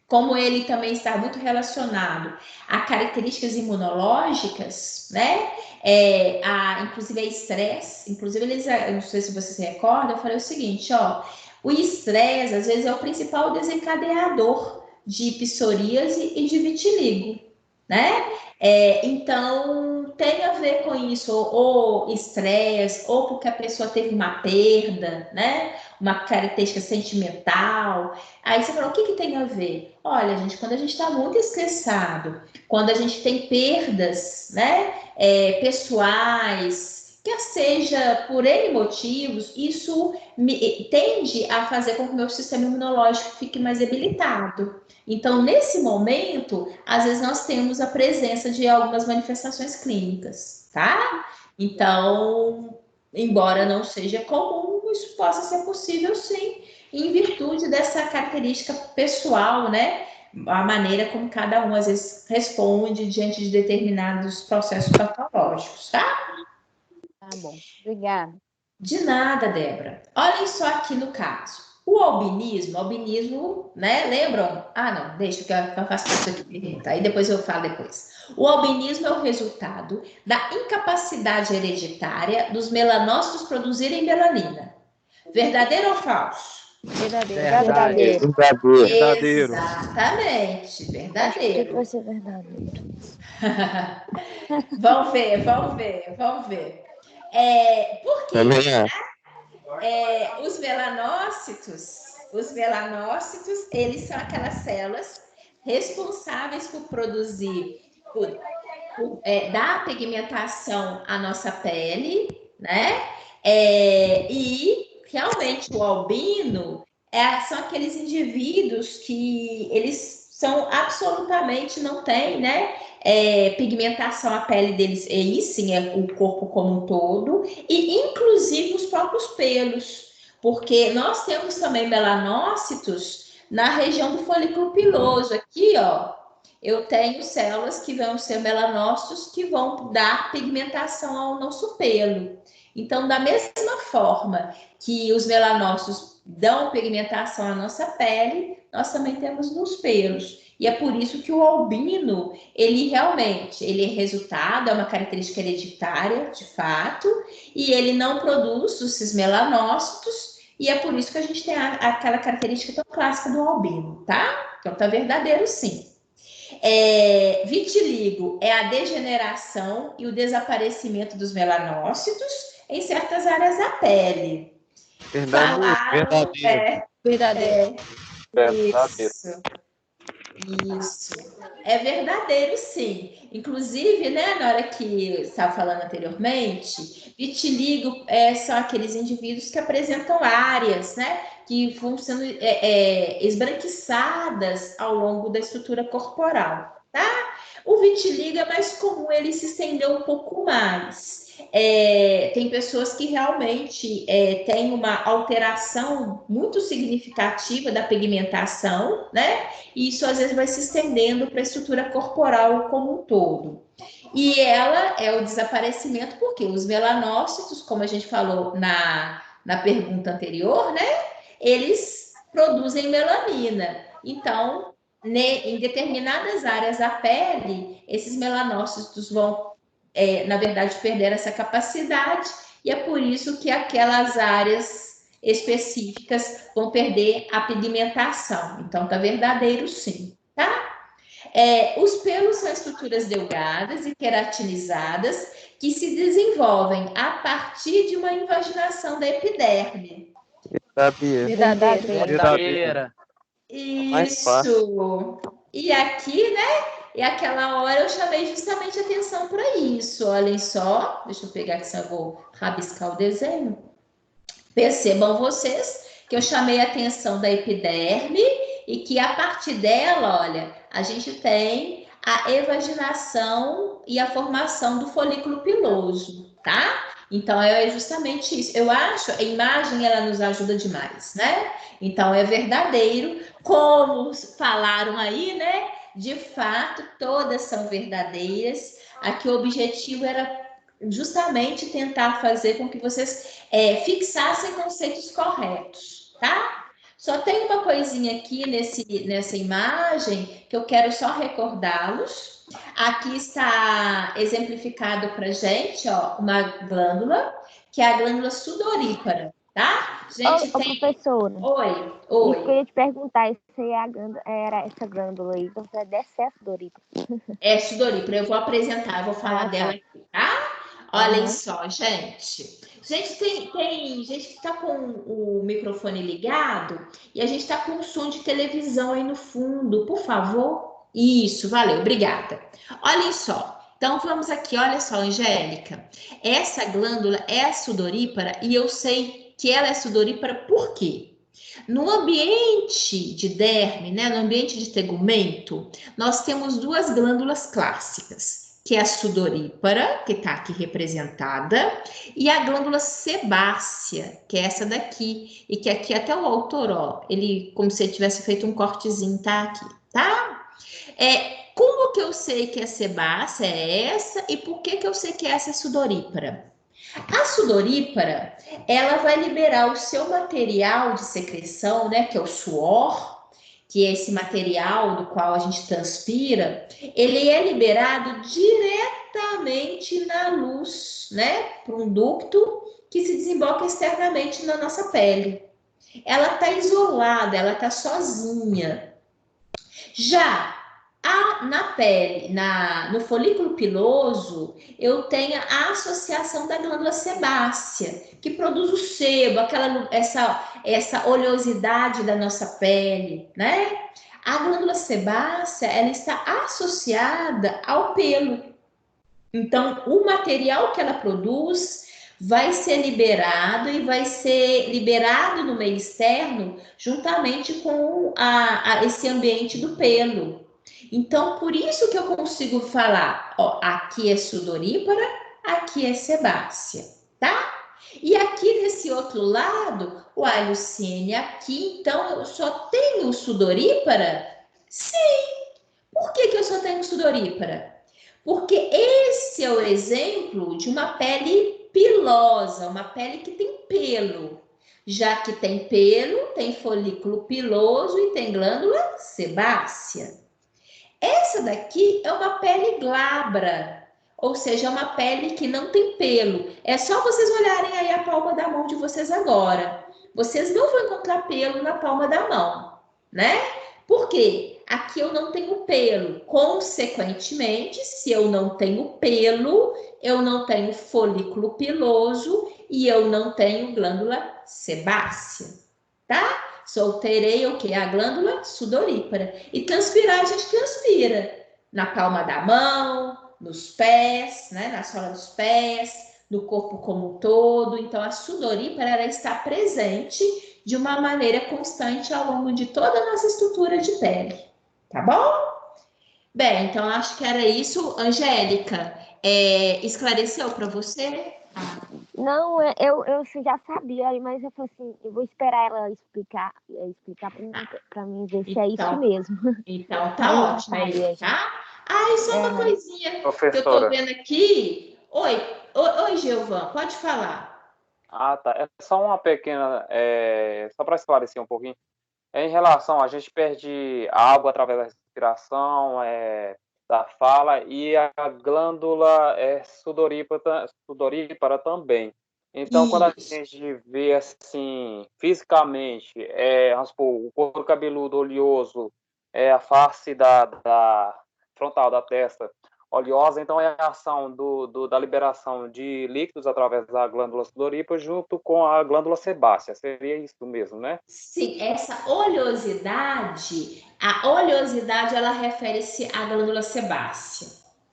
como ele também está muito relacionado a características imunológicas, né? Inclusive a estresse, inclusive eu não sei se você se recorda, eu falei o seguinte, ó, o estresse às vezes é o principal desencadeador de psoríase e de vitiligo, né? Então tem a ver com isso, ou estresse, ou porque a pessoa teve uma perda, né? Uma característica sentimental. Aí você falou, o que tem a ver? Olha, gente, quando a gente está muito estressado, quando a gente tem perdas, né, pessoais, quer seja por N motivos, isso tende a fazer com que o meu sistema imunológico fique mais debilitado. Então, nesse momento, às vezes nós temos a presença de algumas manifestações clínicas, tá? Então, embora não seja comum, isso possa ser possível sim, em virtude dessa característica pessoal, né? A maneira como cada um às vezes responde diante de determinados processos patológicos, tá? Tá bom, obrigada. De nada, Débora. Olhem só aqui no caso. O albinismo, né? Lembram? Não, deixa que eu faço isso aqui. Aí depois eu falo depois. O albinismo é o resultado da incapacidade hereditária dos melanócitos produzirem melanina. Verdadeiro ou falso? Verdadeiro. Verdadeiro. Exatamente, verdadeiro. Vai ser verdadeiro. Vamos ver. Por quê? Os melanócitos, eles são aquelas células responsáveis por produzir dá pigmentação à nossa pele, né? E realmente o albino são aqueles indivíduos que eles são absolutamente, não tem, né? Pigmentação à pele deles, e sim, é o corpo como um todo, e inclusive os próprios pelos, porque nós temos também melanócitos na região do folículo piloso. Aqui, ó, eu tenho células que vão ser melanócitos que vão dar pigmentação ao nosso pelo. Então, da mesma forma que os melanócitos dão pigmentação à nossa pele, nós também temos nos pelos. E é por isso que o albino, ele realmente, ele é resultado, é uma característica hereditária, de fato, e ele não produz esses melanócitos, e é por isso que a gente tem aquela característica tão clássica do albino, tá? Então, tá verdadeiro, sim. Vitiligo é a degeneração e o desaparecimento dos melanócitos em certas áreas da pele. Verdadeiro. Isso. É verdadeiro, sim. Inclusive, né, na hora que eu estava falando anteriormente, vitiligo são aqueles indivíduos que apresentam áreas, né, que vão sendo esbranquiçadas ao longo da estrutura corporal, tá? O vitiligo é mais comum ele se estender um pouco mais. Tem pessoas que realmente têm uma alteração muito significativa da pigmentação, né? E isso às vezes vai se estendendo para a estrutura corporal como um todo. E ela é o desaparecimento, porque os melanócitos, como a gente falou na pergunta anterior, né? Eles produzem melanina. Então, em determinadas áreas da pele, esses melanócitos vão na verdade, perder essa capacidade, e é por isso que aquelas áreas específicas vão perder a pigmentação. Então, tá verdadeiro, sim, tá? Os pelos são estruturas delgadas e queratinizadas que se desenvolvem a partir de uma invaginação da epiderme. Verdadeira. Isso. E aqui, né? E aquela hora eu chamei justamente atenção para isso. Olhem só, deixa eu pegar aqui, se eu vou rabiscar o desenho. Percebam vocês que eu chamei a atenção da epiderme e que a partir dela, olha, a gente tem a evaginação e a formação do folículo piloso, tá? Então é justamente isso. Eu acho a imagem ela nos ajuda demais, né? Então é verdadeiro, como falaram aí, né? De fato, todas são verdadeiras. Aqui o objetivo era justamente tentar fazer com que vocês fixassem conceitos corretos, tá? Só tem uma coisinha aqui nessa imagem que eu quero só recordá-los. Aqui está exemplificado para gente, ó, uma glândula, que é a glândula sudorípara, tá? Gente, professora. Oi. Isso que eu ia te perguntar, isso aí era essa glândula aí, então é dessa sudorípara. É sudorípara, eu vou apresentar, eu vou falar dela aqui, tá? Olhem só, gente. Gente, tem gente que está com o microfone ligado e a gente está com um som de televisão aí no fundo, por favor. Isso, valeu, obrigada. Olhem só. Então, vamos aqui, olha só, Angélica. Essa glândula é sudorípara e eu sei que ela é sudorípara por quê? No ambiente de derme, né, no ambiente de tegumento, nós temos duas glândulas clássicas, que é a sudorípara, que está aqui representada, e a glândula sebácea, que é essa daqui, e que aqui até o autor, ó, ele como se ele tivesse feito um cortezinho, tá aqui, tá? Como que eu sei que a sebácea é essa e por que eu sei que essa é sudorípara? A sudorípara, ela vai liberar o seu material de secreção, né, que é o suor, que é esse material do qual a gente transpira, ele é liberado diretamente na luz, né, por um ducto que se desemboca externamente na nossa pele. Ela está isolada, ela está sozinha. Já na pele, no folículo piloso, eu tenho a associação da glândula sebácea, que produz o sebo, essa oleosidade da nossa pele, né? A glândula sebácea, ela está associada ao pelo. Então, o material que ela produz vai ser liberado e vai ser liberado no meio externo juntamente com esse ambiente do pelo. Então, por isso que eu consigo falar, ó, aqui é sudorípara, aqui é sebácea, tá? E aqui desse outro lado, uai, Luciene, aqui então eu só tenho sudorípara? Sim. Por que eu só tenho sudorípara? Porque esse é o exemplo de uma pele pilosa, uma pele que tem pelo. Já que tem pelo, tem folículo piloso e tem glândula sebácea. Essa daqui é uma pele glabra, ou seja, é uma pele que não tem pelo. É só vocês olharem aí a palma da mão de vocês agora. Vocês não vão encontrar pelo na palma da mão, né? Por quê? Aqui eu não tenho pelo. Consequentemente, se eu não tenho pelo, eu não tenho folículo piloso e eu não tenho glândula sebácea, tá? Solteirei o quê? A glândula sudorípara. E transpirar, a gente transpira na palma da mão, nos pés, né? Na sola dos pés, no corpo como um todo. Então, a sudorípara, ela está presente de uma maneira constante ao longo de toda a nossa estrutura de pele. Tá bom? Bem, então acho que era isso. Angélica, esclareceu para você? Não, eu já sabia, mas eu falei assim, eu vou esperar ela explicar para mim ver se é isso mesmo. Então tá ótimo, tá? E só uma coisinha professora, que eu tô vendo aqui. Oi, Gilvan, pode falar. Tá. É só uma pequena, só para esclarecer um pouquinho. Em relação, a gente perde água através da respiração, da fala, e a glândula sudorípara também. Então, quando a gente vê assim, fisicamente, vamos supor, o couro cabeludo oleoso, a face da frontal da testa oleosa, então é a ação da liberação de líquidos através da glândula sudorípara junto com a glândula sebácea. Seria isso mesmo, né? Sim, essa oleosidade, a oleosidade ela refere-se à glândula sebácea,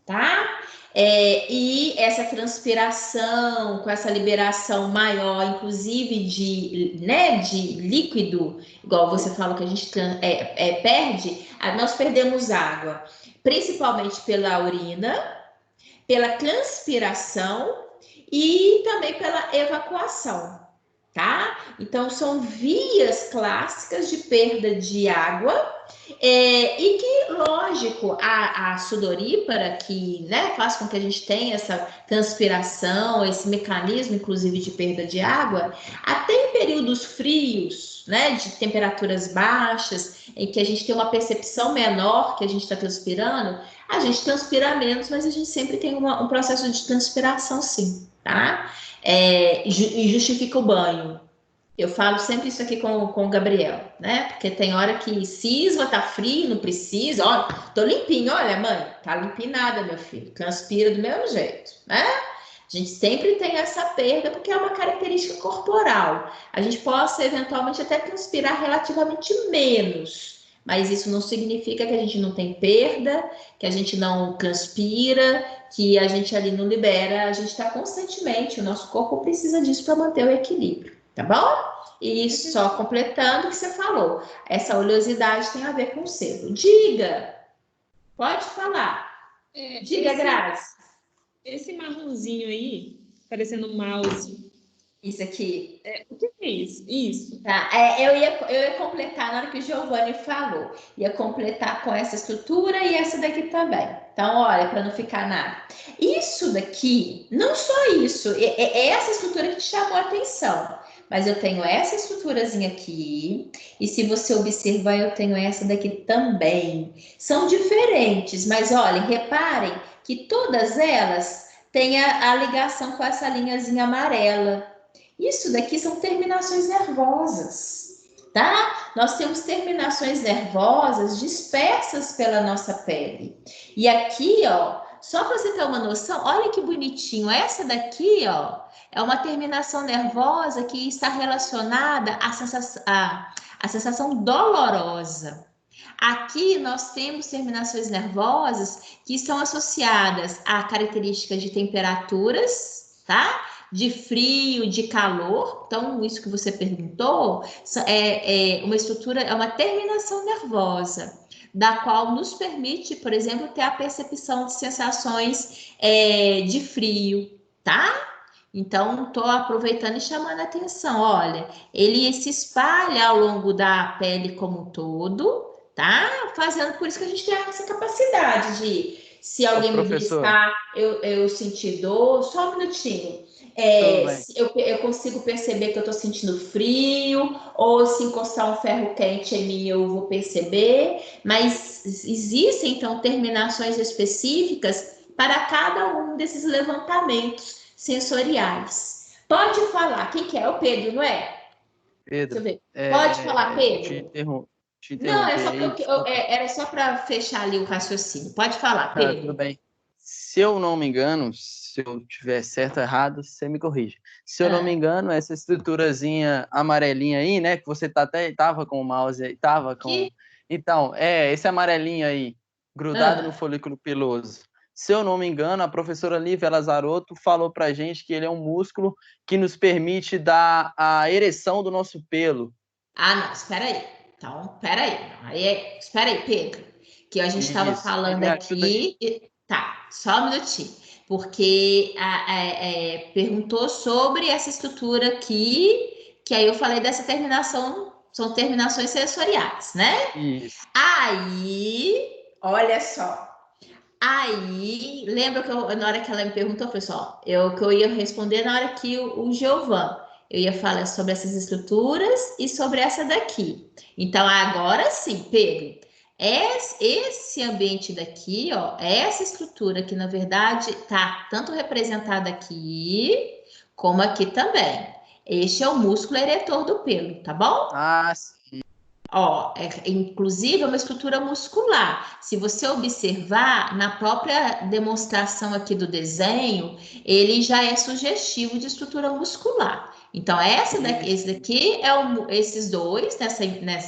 tá? E essa transpiração, com essa liberação maior, inclusive de líquido, igual você falou que a gente perde, nós perdemos água, principalmente pela urina, pela transpiração e também pela evacuação, tá? Então, são vias clássicas de perda de água e que, lógico, a sudorípara, que faz com que a gente tenha essa transpiração, esse mecanismo, inclusive, de perda de água, até em períodos frios, de temperaturas baixas, em que a gente tem uma percepção menor que a gente está transpirando, a gente transpira menos, mas a gente sempre tem um processo de transpiração, sim, tá? E justifica o banho. Eu falo sempre isso aqui com o Gabriel, né? Porque tem hora que cisma, tá frio, não precisa. Olha, tô limpinho, olha, mãe, tá limpinho nada, meu filho. Transpira do mesmo jeito, né? A gente sempre tem essa perda porque é uma característica corporal. A gente possa eventualmente até transpirar relativamente menos, mas isso não significa que a gente não tem perda, que a gente não transpira, que a gente ali não libera. A gente está constantemente, o nosso corpo precisa disso para manter o equilíbrio. Tá bom? E só completando o que você falou, essa oleosidade tem a ver com o sebo. Diga, pode falar. Diga, Grazi. Esse marronzinho aí, parecendo um mouse. Isso aqui. O que é isso? Isso. Tá, eu ia completar na hora que o Giovanni falou. Ia completar com essa estrutura e essa daqui também. Então, olha, para não ficar nada. Isso daqui, não só isso, é essa estrutura que te chamou a atenção. Mas eu tenho essa estruturazinha aqui, e se você observar, eu tenho essa daqui também. São diferentes, mas olhem, reparem que todas elas têm a ligação com essa linhazinha amarela. Isso daqui são terminações nervosas, tá? Nós temos terminações nervosas dispersas pela nossa pele. E aqui, ó, só para você ter uma noção, olha que bonitinho. Essa daqui, ó, é uma terminação nervosa que está relacionada à sensação dolorosa. Aqui nós temos terminações nervosas que estão associadas a características de temperaturas, tá? De frio, de calor. Então, isso que você perguntou é uma estrutura, é uma terminação nervosa, da qual nos permite, por exemplo, ter a percepção de sensações de frio, tá? Então, estou aproveitando e chamando a atenção. Olha, ele se espalha ao longo da pele como um todo, tá? Fazendo, por isso que a gente tem essa capacidade de, se alguém me beliscar, eu sentir dor. Só um minutinho. Eu consigo perceber que eu estou sentindo frio, ou se encostar um ferro quente em mim, eu vou perceber. Mas existem, então, terminações específicas para cada um desses levantamentos sensoriais. Pode falar. Quem que é? O Pedro, não é? Pedro. Deixa eu ver. Pode falar, Pedro? Te não, era só para fechar ali o raciocínio. Pode falar, Pedro. Tudo bem. Se eu não me engano, se eu tiver certo ou errado, você me corrige. Se eu não me engano, essa estruturazinha amarelinha aí, né, que você tava com o mouse aí, Então, esse amarelinho aí, grudado no folículo piloso. Se eu não me engano, a professora Lívia Lazarotto falou pra gente que ele é um músculo que nos permite dar a ereção do nosso pelo. Ah, não, espera aí. Então, espera aí. Espera aí, Pedro. Que a gente estava falando aqui. Tá, só um minutinho. Porque perguntou sobre essa estrutura aqui, que aí eu falei dessa terminação, são terminações sensoriais, né? Isso. Aí, olha só. Aí, lembra que na hora que ela me perguntou, pessoal, que eu ia responder na hora que o Giovan, eu ia falar sobre essas estruturas e sobre essa daqui. Então, agora sim, Pedro, esse ambiente daqui, ó, essa estrutura que, na verdade, tá tanto representada aqui, como aqui também. Este é o músculo eretor do pelo, tá bom? Ah, sim. Ó, inclusive é uma estrutura muscular. Se você observar na própria demonstração aqui do desenho, ele já é sugestivo de estrutura muscular. Então, esse daqui esses dois,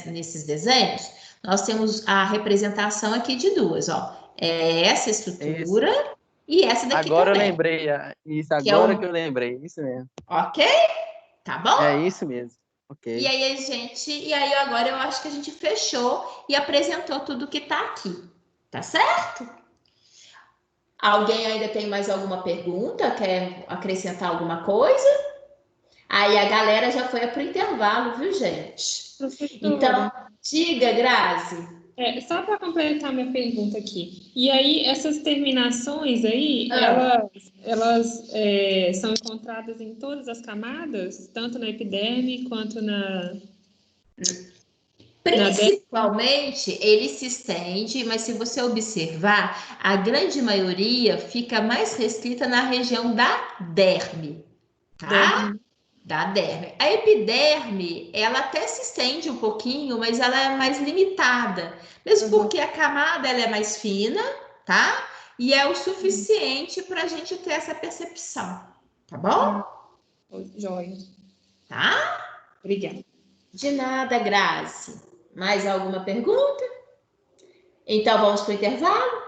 nesses desenhos, nós temos a representação aqui de duas, ó. Essa estrutura e essa daqui agora também. Eu lembrei, isso, agora que eu lembrei, isso mesmo. Ok? Tá bom? É isso mesmo. Okay. E aí agora eu acho que a gente fechou e apresentou tudo que tá aqui. Tá certo? Alguém ainda tem mais alguma pergunta? Quer acrescentar alguma coisa? Aí a galera já foi pro intervalo, viu, gente? Então, diga, Grazi. Só para completar minha pergunta aqui. E aí, essas terminações aí, elas são encontradas em todas as camadas? Tanto na epiderme quanto na... Principalmente, ele se estende, mas se você observar, a grande maioria fica mais restrita na região da derme, tá? Da derme. A epiderme, ela até se estende um pouquinho, mas ela é mais limitada, mesmo porque a camada ela é mais fina, tá? E é o suficiente para a gente ter essa percepção, tá bom? Joia. Tá? Obrigada. De nada, Grazi. Mais alguma pergunta? Então, vamos para o intervalo?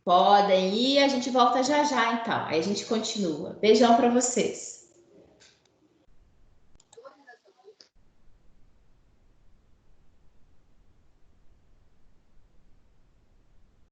Podem ir, a gente volta já já, então. Aí a gente continua. Beijão para vocês.